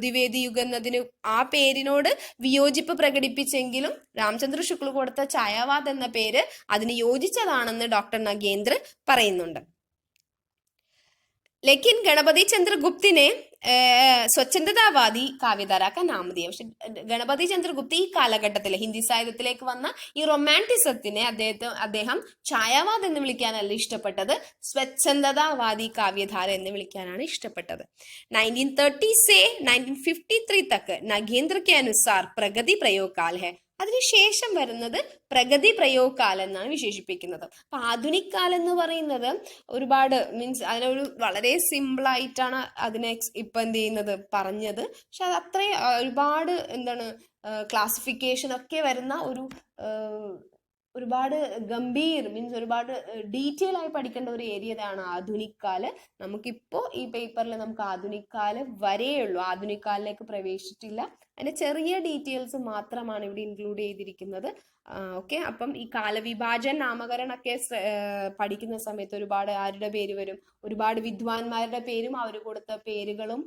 ദ്വിവേദി യുഗ് എന്നതിന് ആ പേരിനോട് വിയോജിപ്പ് പ്രകടിപ്പിച്ചെങ്കിലും രാമചന്ദ്ര ശുക്ല കൊടുത്ത ഛായാവാദ് എന്ന പേര് അതിന് യോജിച്ചതാണെന്ന് ഡോക്ടർ നഗേന്ദ്ര പറയുന്നുണ്ട്. लेकिन गणपति चंद्र गुप्त ने സ്വച്ഛന്ദതാവാദി കാവ്യധാര നാം ദിയ. പക്ഷെ ഗണപതി ചന്ദ്രഗുപ്ത ഈ കാലഘട്ടത്തിൽ ഹിന്ദി സാഹിത്യത്തിലേക്ക് വന്ന ഈ റൊമാൻറ്റിസത്തിനെ അദ്ദേഹം ഛായാവാദ് എന്ന് വിളിക്കാനല്ല ഇഷ്ടപ്പെട്ടത്, സ്വച്ഛന്ദതാവാദി കാവ്യധാര എന്ന് വിളിക്കാനാണ് ഇഷ്ടപ്പെട്ടത്. 1930 से 1953 तक നഗേന്ദ്ര के अनुसार പ്രഗതി പ്രयोग काल है. അതിനുശേഷം വരുന്നത് പ്രഗതി പ്രयोग കാൽ എന്നാണ് വിശേഷിപ്പിക്കുന്നത്. അപ്പൊ ആധുനിക് കാൽ എന്ന് പറയുന്നത് ഒരുപാട് അതിനൊരു വളരെ സിമ്പിൾ ആയിട്ടാണ് അതിനെ ഇപ്പൊ എന്ത് ചെയ്യുന്നത് പറഞ്ഞത്. പക്ഷെ അത് അത്രയും ഒരുപാട് ക്ലാസിഫിക്കേഷൻ ഒക്കെ വരുന്ന ഒരുപാട് ഗംഭീർ ഒരുപാട് ഡീറ്റെയിൽ ആയി പഠിക്കേണ്ട ഒരു ഏരിയയാണ് ആധുനിക് കാല്. നമുക്കിപ്പോ ഈ പേപ്പറിൽ നമുക്ക് ആധുനിക് കാല് വരെയുള്ളൂ, ആധുനിക് കാലിലേക്ക് പ്രവേശിച്ചിട്ടില്ല. അതിന്റെ ചെറിയ ഡീറ്റെയിൽസ് മാത്രമാണ് ഇവിടെ ഇൻക്ലൂഡ് ചെയ്തിരിക്കുന്നത്. ഓക്കെ, അപ്പം ഈ കാലവിഭാജൻ നാമകരണമൊക്കെ പഠിക്കുന്ന സമയത്ത് ഒരുപാട് ആരുടെ പേര് വരും, ഒരുപാട് വിദ്വാൻമാരുടെ പേരും അവർ കൊടുത്ത പേരുകളും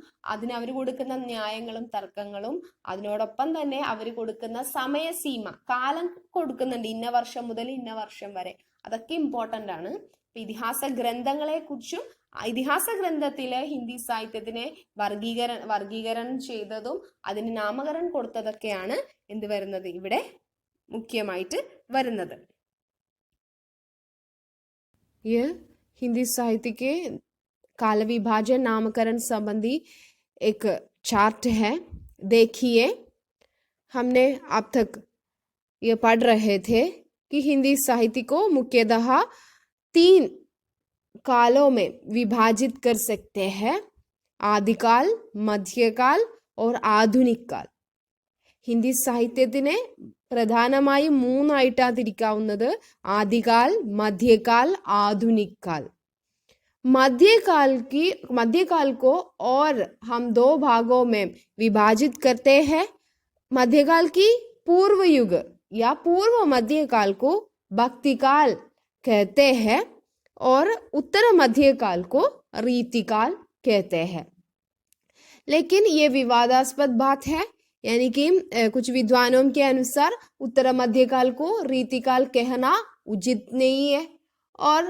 അവർ കൊടുക്കുന്ന ന്യായങ്ങളും തർക്കങ്ങളും അതിനോടൊപ്പം തന്നെ അവർ കൊടുക്കുന്ന സമയസീമ, കാലം കൊടുക്കുന്നുണ്ട്, ഇന്ന വർഷം മുതൽ ഇന്ന വർഷം വരെ. അതൊക്കെ ഇമ്പോർട്ടൻ്റ് ആണ്. ഇതിഹാസ ഗ്രന്ഥങ്ങളെ കുറിച്ചും ഇതിഹാസ ഗ്രന്ഥത്തിലെ ഹിന്ദി സാഹിത്യത്തിനെ വർഗീകരണം ചെയ്തതും അതിന് നാമകരണം കൊടുത്തതൊക്കെയാണ് എന്ത് വരുന്നത് ഇവിടെ മുഖ്യമായിട്ട് വരുന്നത്. हिंदी साहित्य के काल विभाजन नामकरण संबंधी एक चार्ट है, देखिए. हमने अब तक ये पढ़ रहे थे कि हिंदी साहित्य को मुख्यतः 3 कालों में विभाजित कर सकते हैं: आदिकाल, मध्यकाल और आधुनिक काल. ഹിന്ദി സാഹിത്യത്തിനെ പ്രധാനമായും 3 ആയിട്ടാണ് തിരിക്കാവുന്നത്: ആദികാൽ, മധ്യകാൽ, ആധുനിക് കാൽ. मध्यकाल को और हम 2 भागों में विभाजित करते हैं. मध्यकाल की पूर्व युग या पूर्व मध्यकाल को भक्तिकाल कहते हैं और उत्तर मध्यकाल को रीतिकाल कहते हैं। लेकिन ये विवादास्पद बात है, यानी कि कुछ विद्वानों के अनुसार उत्तर मध्यकाल को रीतिकाल कहना उचित नहीं है, और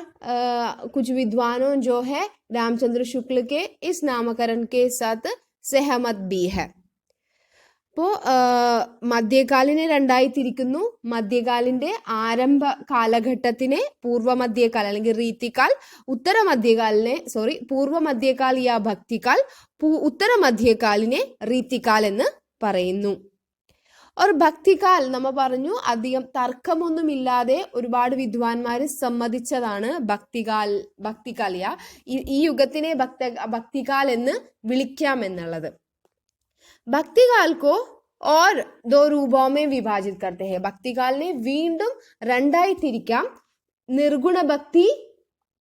कुछ विद्वानों जो है रामचंद्र शुक्ल के इस नामकरण के साथ सहमत भी है। അപ്പോൾ മധ്യകാലിനെ രണ്ടായി തിരിക്കുന്നു. മധ്യകാലിന്റെ ആരംഭ കാലഘട്ടത്തിനെ പൂർവ്വമധ്യകാൽ അല്ലെങ്കിൽ റീതികാൽ, പൂർവ്വമധ്യകാൽ യാ ഭക്തികാൽ, ഉത്തരമധ്യകാലിനെ റീതികാൽ എന്ന് പറയുന്നു. और ഭക്തികാൽ നമ്മ പറഞ്ഞു അധികം തർക്കമൊന്നുമില്ലാതെ ഒരുപാട് വിദ്വാൻമാര് സമ്മതിച്ചതാണ് ഭക്തികാൽ ഈ യുഗത്തിനെ ഭക്തികാൽ എന്ന് വിളിക്കാം എന്നുള്ളത്. भक्तिकाल को और दो रूपों में विभाजित करते हैं. भक्तिकाल ने വീണ്ടും രണ്ടായി തിരിക്കാം. निर्गुण भक्ति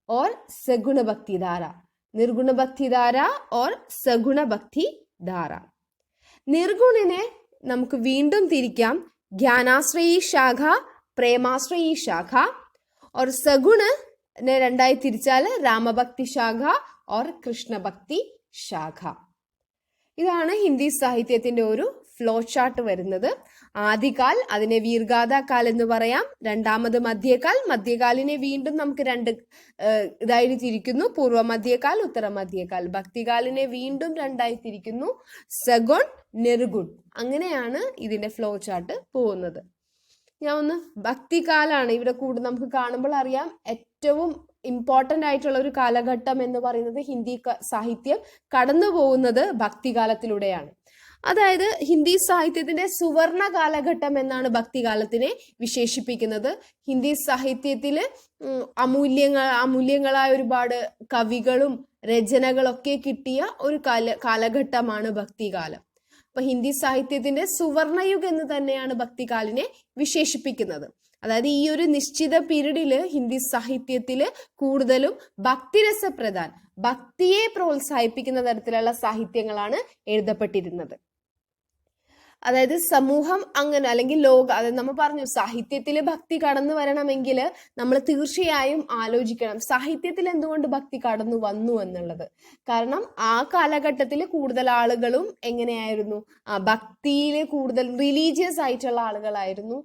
और सगुण भक्ति धारा. निर्गुण भक्ति धारा और सगुण भक्ति धारा. निर्गुणिനെ നമുക്ക് വീണ്ടും തിരിക്കാം. ജ്ഞാനാശ്രയി ശാഖ, പ്രേമാശ്രയി ശാഖ. और സഗുണനെ രണ്ടായി തിരിച്ചാൽ രാമഭക്തി ശാഖ और കൃഷ്ണഭക്തി ശാഖ. ഇതാണ് ഹിന്ദി സാഹിത്യത്തിന്റെ ഒരു ഫ്ലോ ചാർട്ട് വരുന്നത്. ആദികാൽ, അതിനെ വീർഗാഥ കാൽ എന്ന് പറയാം. രണ്ടാമത് മധ്യകാൽ, മധ്യകാലിനെ വീണ്ടും നമുക്ക് രണ്ട് ഇതായി തിരിക്കുന്നു. പൂർവ്വ മധ്യകാൽ, ഉത്തര മധ്യകാൽ. ഭക്തികാലിനെ വീണ്ടും രണ്ടായി തിരിക്കുന്നു. സഗുൺ, നിർഗുൺ. അങ്ങനെയാണ് ഇതിന്റെ ഫ്ലോ ചാർട്ട് പോകുന്നത്. ഞാൻ ഒന്ന് ഭക്തികാലാണ് ഇവിടെ നമുക്ക് കാണുമ്പോൾ അറിയാം ഏറ്റവും ഇമ്പോർട്ടൻ്റ് ആയിട്ടുള്ള ഒരു കാലഘട്ടം എന്ന് പറയുന്നത് ഹിന്ദി സാഹിത്യം കടന്നു പോകുന്നത് ഭക്തികാലത്തിലൂടെയാണ്. അതായത് ഹിന്ദി സാഹിത്യത്തിന്റെ സുവർണ കാലഘട്ടം എന്നാണ് ഭക്തികാലത്തിനെ വിശേഷിപ്പിക്കുന്നത്. ഹിന്ദി സാഹിത്യത്തിൽ അമൂല്യങ്ങളായ ഒരുപാട് കവികളും രചനകളൊക്കെ കിട്ടിയ ഒരു കാലഘട്ടമാണ് ഭക്തികാലം. അപ്പൊ ഹിന്ദി സാഹിത്യത്തിന്റെ സുവർണയുഗ് എന്ന് തന്നെയാണ് ഭക്തികാലിനെ വിശേഷിപ്പിക്കുന്നത്. അതായത് ഈ ഒരു നിശ്ചിത പീരീഡില് ഹിന്ദി സാഹിത്യത്തില് കൂടുതലും ഭക്തിരസപ്രധാൻ, ഭക്തിയെ പ്രോത്സാഹിപ്പിക്കുന്ന തരത്തിലുള്ള സാഹിത്യങ്ങളാണ് എഴുതപ്പെട്ടിരുന്നത്. അതായത് സമൂഹം അങ്ങനെ അല്ലെങ്കിൽ അതായത് നമ്മൾ പറഞ്ഞു സാഹിത്യത്തിൽ ഭക്തി കടന്നു വരണമെങ്കിൽ നമ്മൾ തീർച്ചയായും ആലോചിക്കണം സാഹിത്യത്തിൽ എന്തുകൊണ്ട് ഭക്തി കടന്നു വന്നു എന്നുള്ളത്. കാരണം ആ കാലഘട്ടത്തിൽ കൂടുതൽ ആളുകളും എങ്ങനെയായിരുന്നു, ഭക്തിയിൽ കൂടുതൽ റിലീജിയസ് ആയിട്ടുള്ള ആളുകളായിരുന്നു.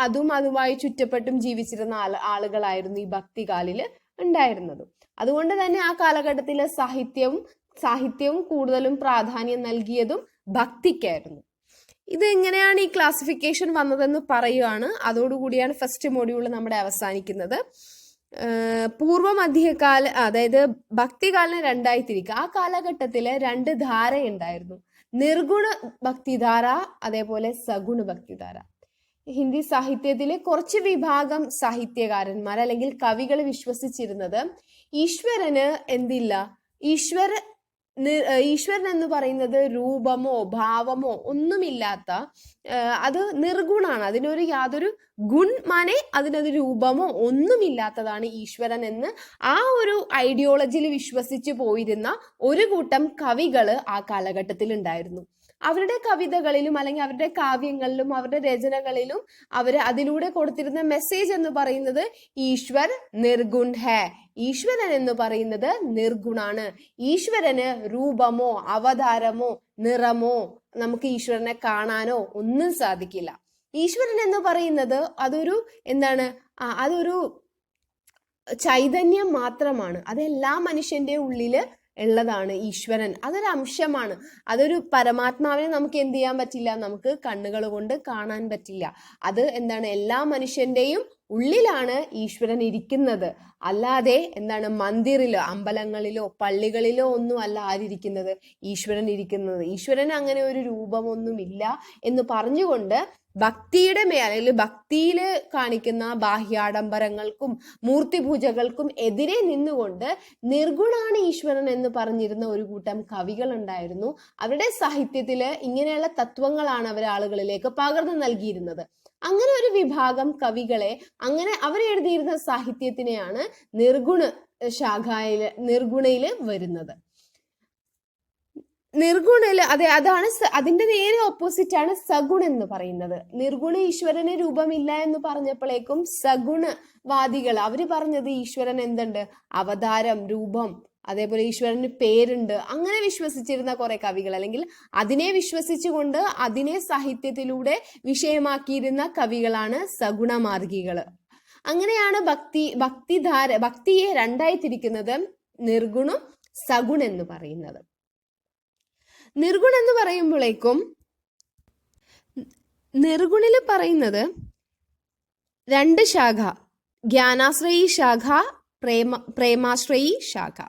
അതുമായി ചുറ്റപ്പെട്ടും ജീവിച്ചിരുന്ന ആളുകളായിരുന്നു ഈ ഭക്തികാലില് ഉണ്ടായിരുന്നത്. അതുകൊണ്ട് തന്നെ ആ കാലഘട്ടത്തിലെ സാഹിത്യവും കൂടുതലും പ്രാധാന്യം നൽകിയതും ഭക്തിക്കായിരുന്നു. ഇത് എങ്ങനെയാണ് ഈ ക്ലാസിഫിക്കേഷൻ വന്നതെന്ന് പറയുകയാണ്. അതോടുകൂടിയാണ് ഫസ്റ്റ് മൊഡ്യൂൾ നമ്മുടെ അവസാനിക്കുന്നത്. പൂർവ്വമധ്യകാല, അതായത് ഭക്തികാലിനെ രണ്ടായി തിരിക്കുക. ആ കാലഘട്ടത്തില് രണ്ട് ധാരയുണ്ടായിരുന്നു, നിർഗുണ ഭക്തിധാര, അതേപോലെ സഗുണ ഭക്തിധാര. ഹിന്ദി സാഹിത്യത്തിലെ കുറച്ച് വിഭാഗം സാഹിത്യകാരന്മാർ അല്ലെങ്കിൽ കവികൾ വിശ്വസിച്ചിരുന്നത് ഈശ്വരന് ഈശ്വരൻ എന്ന് പറയുന്നത് രൂപമോ ഭാവമോ ഒന്നുമില്ലാത്ത, അത് നിർഗുണാണ്, യാതൊരു അതിനൊരു രൂപമോ ഒന്നുമില്ലാത്തതാണ് ഈശ്വരൻ എന്ന് ആ ഒരു ഐഡിയോളജിയിൽ വിശ്വസിച്ചു പോയിരുന്ന ഒരു കൂട്ടം കവികള് ആ കാലഘട്ടത്തിൽ ഉണ്ടായിരുന്നു. അവരുടെ കവിതകളിലും അല്ലെങ്കിൽ അവരുടെ കാവ്യങ്ങളിലും അവരുടെ രചനകളിലും അതിലൂടെ കൊടുത്തിരുന്ന മെസ്സേജ് എന്ന് പറയുന്നത് ഈശ്വർ നിർഗുൺ ഹേ, ഈശ്വരൻ എന്ന് പറയുന്നത് നിർഗുണാണ്. ഈശ്വരന് രൂപമോ അവതാരമോ നിറമോ നമുക്ക് ഈശ്വരനെ കാണാനോ ഒന്നും സാധിക്കില്ല. ഈശ്വരൻ എന്ന് പറയുന്നത് അതൊരു ചൈതന്യം മാത്രമാണ്. അത് എല്ലാ മനുഷ്യന്റെ ഉള്ളില് ഉള്ളതാണ് ഈശ്വരൻ. അതൊരു അംശമാണ്. അതൊരു പരമാത്മാവിനെ നമുക്ക് എന്ത് ചെയ്യാൻ പറ്റില്ല, നമുക്ക് കണ്ണുകൾ കൊണ്ട് കാണാൻ പറ്റില്ല. അത് എല്ലാ മനുഷ്യന്റെയും ഉള്ളിലാണ് ഈശ്വരൻ ഇരിക്കുന്നത്. അല്ലാതെ മന്ദിറിലോ അമ്പലങ്ങളിലോ പള്ളികളിലോ ഒന്നും അല്ല ആരിയിരിക്കുന്നത്, ഈശ്വരൻ ഇരിക്കുന്നത്. ഈശ്വരന് അങ്ങനെ ഒരു രൂപമൊന്നുമില്ല എന്ന് പറഞ്ഞുകൊണ്ട് ഭക്തിയുടെ അല്ലെങ്കിൽ ഭക്തിയിൽ കാണിക്കുന്ന ബാഹ്യാഡംബരങ്ങൾക്കും മൂർത്തിപൂജകൾക്കും എതിരെ നിന്നുകൊണ്ട് നിർഗുണാണ് ഈശ്വരൻ എന്ന് പറഞ്ഞിരുന്ന ഒരു കൂട്ടം കവികൾ ഉണ്ടായിരുന്നു. അവരുടെ സാഹിത്യത്തില് ഇങ്ങനെയുള്ള തത്വങ്ങളാണ് അവർ ആളുകളിലേക്ക് പകർന്നു നൽകിയിരുന്നത്. അങ്ങനെ ഒരു വിഭാഗം കവികളെ, അങ്ങനെ അവരെഴുതിയിരുന്ന സാഹിത്യത്തിനെയാണ് നിർഗുണയില് വരുന്നത്. നിർഗുണില് അതാണ് അതിന്റെ നേരെ ഓപ്പോസിറ്റ് ആണ് സഗുൺ എന്ന് പറയുന്നത്. നിർഗുണ ഈശ്വരന് രൂപമില്ല എന്ന് പറഞ്ഞപ്പോഴേക്കും സഗുണവാദികൾ അവര് പറഞ്ഞത് ഈശ്വരൻ എന്തുണ്ട്, അവതാരം, രൂപം, അതേപോലെ ഈശ്വരന് പേരുണ്ട്, അങ്ങനെ വിശ്വസിച്ചിരുന്ന കുറെ കവികൾ, അല്ലെങ്കിൽ അതിനെ വിശ്വസിച്ചുകൊണ്ട് അതിനെ സാഹിത്യത്തിലൂടെ വിഷയമാക്കിയിരുന്ന കവികളാണ് സഗുണമാർഗികള്. അങ്ങനെയാണ് ഭക്തിയെ രണ്ടായി തിരിക്കുന്നത്, നിർഗുണും സഗുൺ എന്ന് പറയുന്നത്. നിർഗുൺ എന്ന് പറയുമ്പോഴേക്കും നിർഗുണില് പറയുന്നത് രണ്ട് ശാഖ, ജ്ഞാനാശ്രയി ശാഖ, പ്രേമാശ്രയി ശാഖ.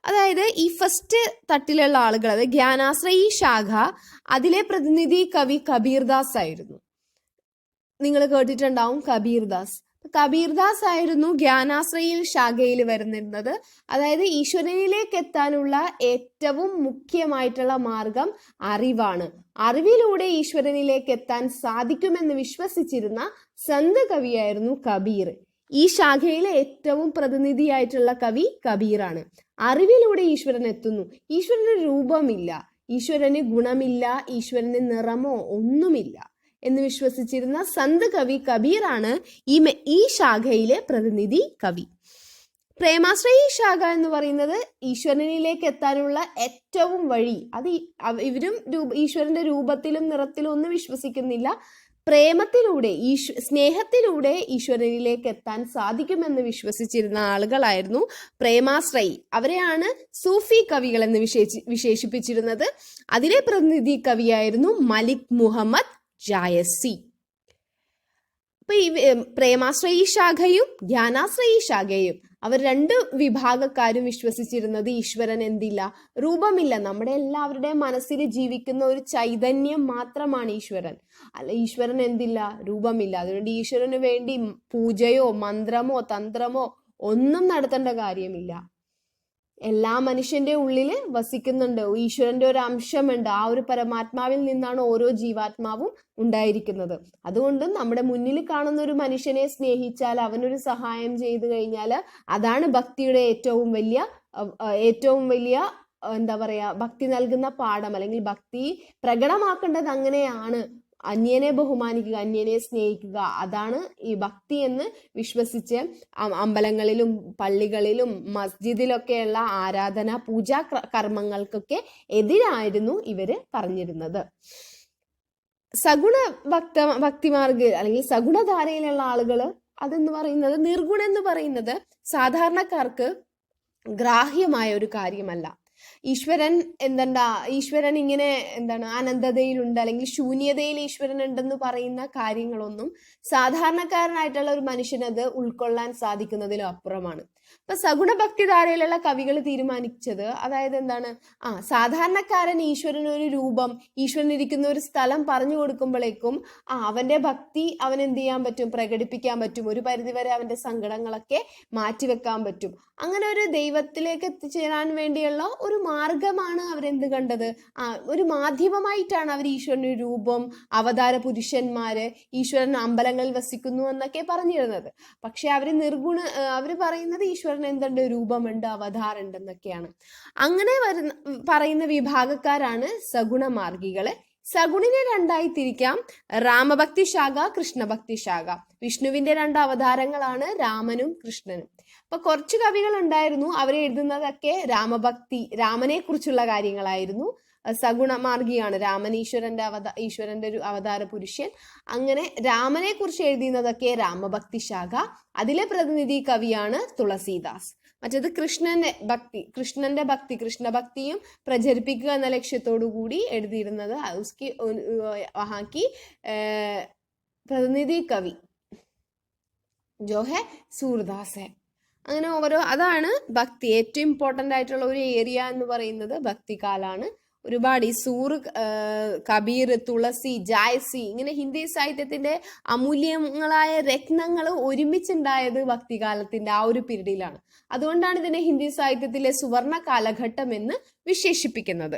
അതായത് ഈ ഫസ്റ്റ് തട്ടിലുള്ള ആളുകൾ, അത് ജ്ഞാനാശ്രയി ശാഖ, അതിലെ പ്രതിനിധി കവി കബീർദാസ് ആയിരുന്നു. നിങ്ങൾ കേട്ടിട്ടുണ്ടാവും കബീർദാസ്. കബീർദാസ് ആയിരുന്നു ജ്ഞാനാശ്രയി ശാഖയിൽ വരുന്നിരുന്നത്. അതായത് ഈശ്വരനിലേക്ക് എത്താനുള്ള ഏറ്റവും മുഖ്യമായിട്ടുള്ള മാർഗം അറിവാണ്. അറിവിലൂടെ ഈശ്വരനിലേക്ക് എത്താൻ സാധിക്കുമെന്ന് വിശ്വസിച്ചിരുന്ന സന്ത് കവിയായിരുന്നു കബീർ. ഈ ശാഖയിലെ ഏറ്റവും പ്രതിനിധിയായിട്ടുള്ള കവി കബീറാണ്. അറിവിലൂടെ ഈശ്വരൻ എത്തുന്നു. ഈശ്വരന് രൂപമില്ല, ഈശ്വരന് ഗുണമില്ല, ഈശ്വരന് നിറമോ ഒന്നുമില്ല എന്ന് വിശ്വസിച്ചിരുന്ന സന്ത് കവി കബീറാണ് ഈ ശാഖയിലെ പ്രതിനിധി കവി. പ്രേമാശ്രയി ശാഖ എന്ന് പറയുന്നത് ഈശ്വരനിലേക്ക് എത്താനുള്ള ഏറ്റവും വഴി. അത് ഇവരും ഈശ്വരന്റെ രൂപത്തിലും നിറത്തിലും ഒന്നും വിശ്വസിക്കുന്നില്ല. പ്രേമത്തിലൂടെ, സ്നേഹത്തിലൂടെ ഈശ്വരനിലേക്ക് എത്താൻ സാധിക്കുമെന്ന് വിശ്വസിച്ചിരുന്ന ആളുകളായിരുന്നു പ്രേമാശ്രയി. അവരെയാണ് സൂഫി കവികൾ എന്ന് വിശേഷിപ്പിച്ചിരുന്നത്. അതിലെ പ്രതിനിധി കവിയായിരുന്നു മലിക് മുഹമ്മദ് ജായസി. അപ്പൊ ഈ പ്രേമാശ്രയി ശാഖയും ജ്ഞാനാശ്രയി ശാഖയും അവർ രണ്ട് വിഭാഗക്കാരും വിശ്വസിച്ചിരുന്നത് ഈശ്വരൻ എന്തില്ല, രൂപമില്ല, നമ്മുടെ എല്ലാവരുടെയും മനസ്സിൽ ജീവിക്കുന്ന ഒരു ചൈതന്യം മാത്രമാണ് ഈശ്വരൻ. അല്ല, ഈശ്വരൻ എന്തില്ല, രൂപമില്ല. അതുകൊണ്ട് ഈശ്വരന് വേണ്ടി പൂജയോ മന്ത്രമോ തന്ത്രമോ ഒന്നും നടത്തേണ്ട കാര്യമില്ല. എല്ലാ മനുഷ്യന്റെ ഉള്ളിൽ വസിക്കുന്നുണ്ട്, ഈശ്വരന്റെ ഒരു അംശമുണ്ട്. ആ ഒരു പരമാത്മാവിൽ നിന്നാണ് ഓരോ ജീവാത്മാവും ഉണ്ടായിരിക്കുന്നത്. അതുകൊണ്ട് നമ്മുടെ മുന്നിൽ കാണുന്ന ഒരു മനുഷ്യനെ സ്നേഹിച്ചാൽ, അവനൊരു സഹായം ചെയ്തു കഴിഞ്ഞാൽ, അതാണ് ഭക്തിയുടെ ഏറ്റവും വലിയ എന്താ പറയാ, ഭക്തി നൽകുന്ന പാഠം. അല്ലെങ്കിൽ ഭക്തി പ്രകടമാക്കേണ്ടത് അങ്ങനെയാണ്. അന്യനെ ബഹുമാനിക്കുക, അന്യനെ സ്നേഹിക്കുക, അതാണ് ഈ ഭക്തി എന്ന് വിശ്വസിച്ച് അമ്പലങ്ങളിലും പള്ളികളിലും മസ്ജിദിലൊക്കെയുള്ള ആരാധന പൂജാ കർമ്മങ്ങൾക്കൊക്കെ എതിരായിരുന്നു ഇവര് പറഞ്ഞിരുന്നത്. സഗുണ ഭക്തിമാർഗ അല്ലെങ്കിൽ സഗുണധാരയിലുള്ള ആളുകൾ അതെന്ന് പറയുന്നത്, നിർഗുണം എന്ന് പറയുന്നത് സാധാരണക്കാർക്ക് ഗ്രാഹ്യമായ ഒരു കാര്യമല്ല. ഈശ്വരൻ ഇങ്ങനെ അനന്തതയിലുണ്ട്, അല്ലെങ്കിൽ ശൂന്യതയിൽ ഈശ്വരൻ ഉണ്ടെന്ന് പറയുന്ന കാര്യങ്ങളൊന്നും സാധാരണക്കാരനായിട്ടുള്ള ഒരു മനുഷ്യനത് ഉൾക്കൊള്ളാൻ സാധിക്കുന്നതിലും അപ്പുറമാണ്. അപ്പൊ സഗുണഭക്തിധാരയിലുള്ള കവികൾ തീരുമാനിച്ചത്, അതായത് സാധാരണക്കാരൻ ഈശ്വരനൊരു രൂപം, ഈശ്വരൻ ഇരിക്കുന്ന ഒരു സ്ഥലം പറഞ്ഞു കൊടുക്കുമ്പോഴേക്കും അവന്റെ ഭക്തി അവൻ എന്ത് ചെയ്യാൻ പറ്റും, പ്രകടിപ്പിക്കാൻ പറ്റും. ഒരു പരിധിവരെ അവന്റെ സങ്കടങ്ങളൊക്കെ മാറ്റിവെക്കാൻ പറ്റും. അങ്ങനെ ഒരു ദൈവത്തിലേക്ക് എത്തിച്ചേരാൻ വേണ്ടിയുള്ള ഒരു മാർഗമാണ് അവരെന്ത് കണ്ടത്, ഒരു മാധ്യമമായിട്ടാണ് അവർ ഈശ്വരന്റെ രൂപം, അവതാര പുരുഷന്മാര്, ഈശ്വരൻ അമ്പലങ്ങളിൽ വസിക്കുന്നു എന്നൊക്കെ പറഞ്ഞിരുന്നത്. പക്ഷെ അവര് പറയുന്നത് ഈശ്വരൻ എന്തുണ്ട്, രൂപമുണ്ട്, അവതാറുണ്ട് എന്നൊക്കെയാണ്. അങ്ങനെ പറയുന്ന വിഭാഗക്കാരാണ് സഗുണമാർഗികള്. സഗുണിനെ രണ്ടായി തിരിക്കാം, രാമഭക്തി ശാഖ, കൃഷ്ണഭക്തി ശാഖ. വിഷ്ണുവിന്റെ രണ്ട് അവതാരങ്ങളാണ് രാമനും കൃഷ്ണനും. അപ്പൊ കുറച്ച് കവികൾ ഉണ്ടായിരുന്നു, അവരെ എഴുതുന്നതൊക്കെ രാമനെ കുറിച്ചുള്ള കാര്യങ്ങളായിരുന്നു. സഗുണമാർഗിയാണ് രാമൻ, ഈശ്വരന്റെ ഒരു അവതാര പുരുഷൻ. അങ്ങനെ രാമനെ കുറിച്ച് എഴുതുന്നതൊക്കെ രാമഭക്തി ശാഖ. അതിലെ പ്രതിനിധി കവിയാണ് തുളസീദാസ്. മറ്റേത് കൃഷ്ണഭക്തിയും പ്രചരിപ്പിക്കുക എന്ന ലക്ഷ്യത്തോടു കൂടി എഴുതിയിരുന്നത് വഹാക്കി പ്രതിനിധി കവി ജോ ഹെ സൂർദാസ്. അങ്ങനെ അതാണ് ഭക്തി. ഏറ്റവും ഇമ്പോർട്ടൻ്റ് ആയിട്ടുള്ള ഒരു ഏരിയ എന്ന് പറയുന്നത് ഭക്തികാലാണ്. ഒരുപാട് ഈ സൂർ, കബീർ, തുളസി, ജായസി, ഇങ്ങനെ ഹിന്ദി സാഹിത്യത്തിന്റെ അമൂല്യങ്ങളായ രത്നങ്ങൾ ഒരുമിച്ചുണ്ടായത് ഭക്തികാലത്തിന്റെ ആ ഒരു പീരീഡിലാണ്. അതുകൊണ്ടാണ് ഇതിനെ ഹിന്ദി സാഹിത്യത്തിലെ സുവർണ കാലഘട്ടം എന്ന് വിശേഷിപ്പിക്കുന്നത്.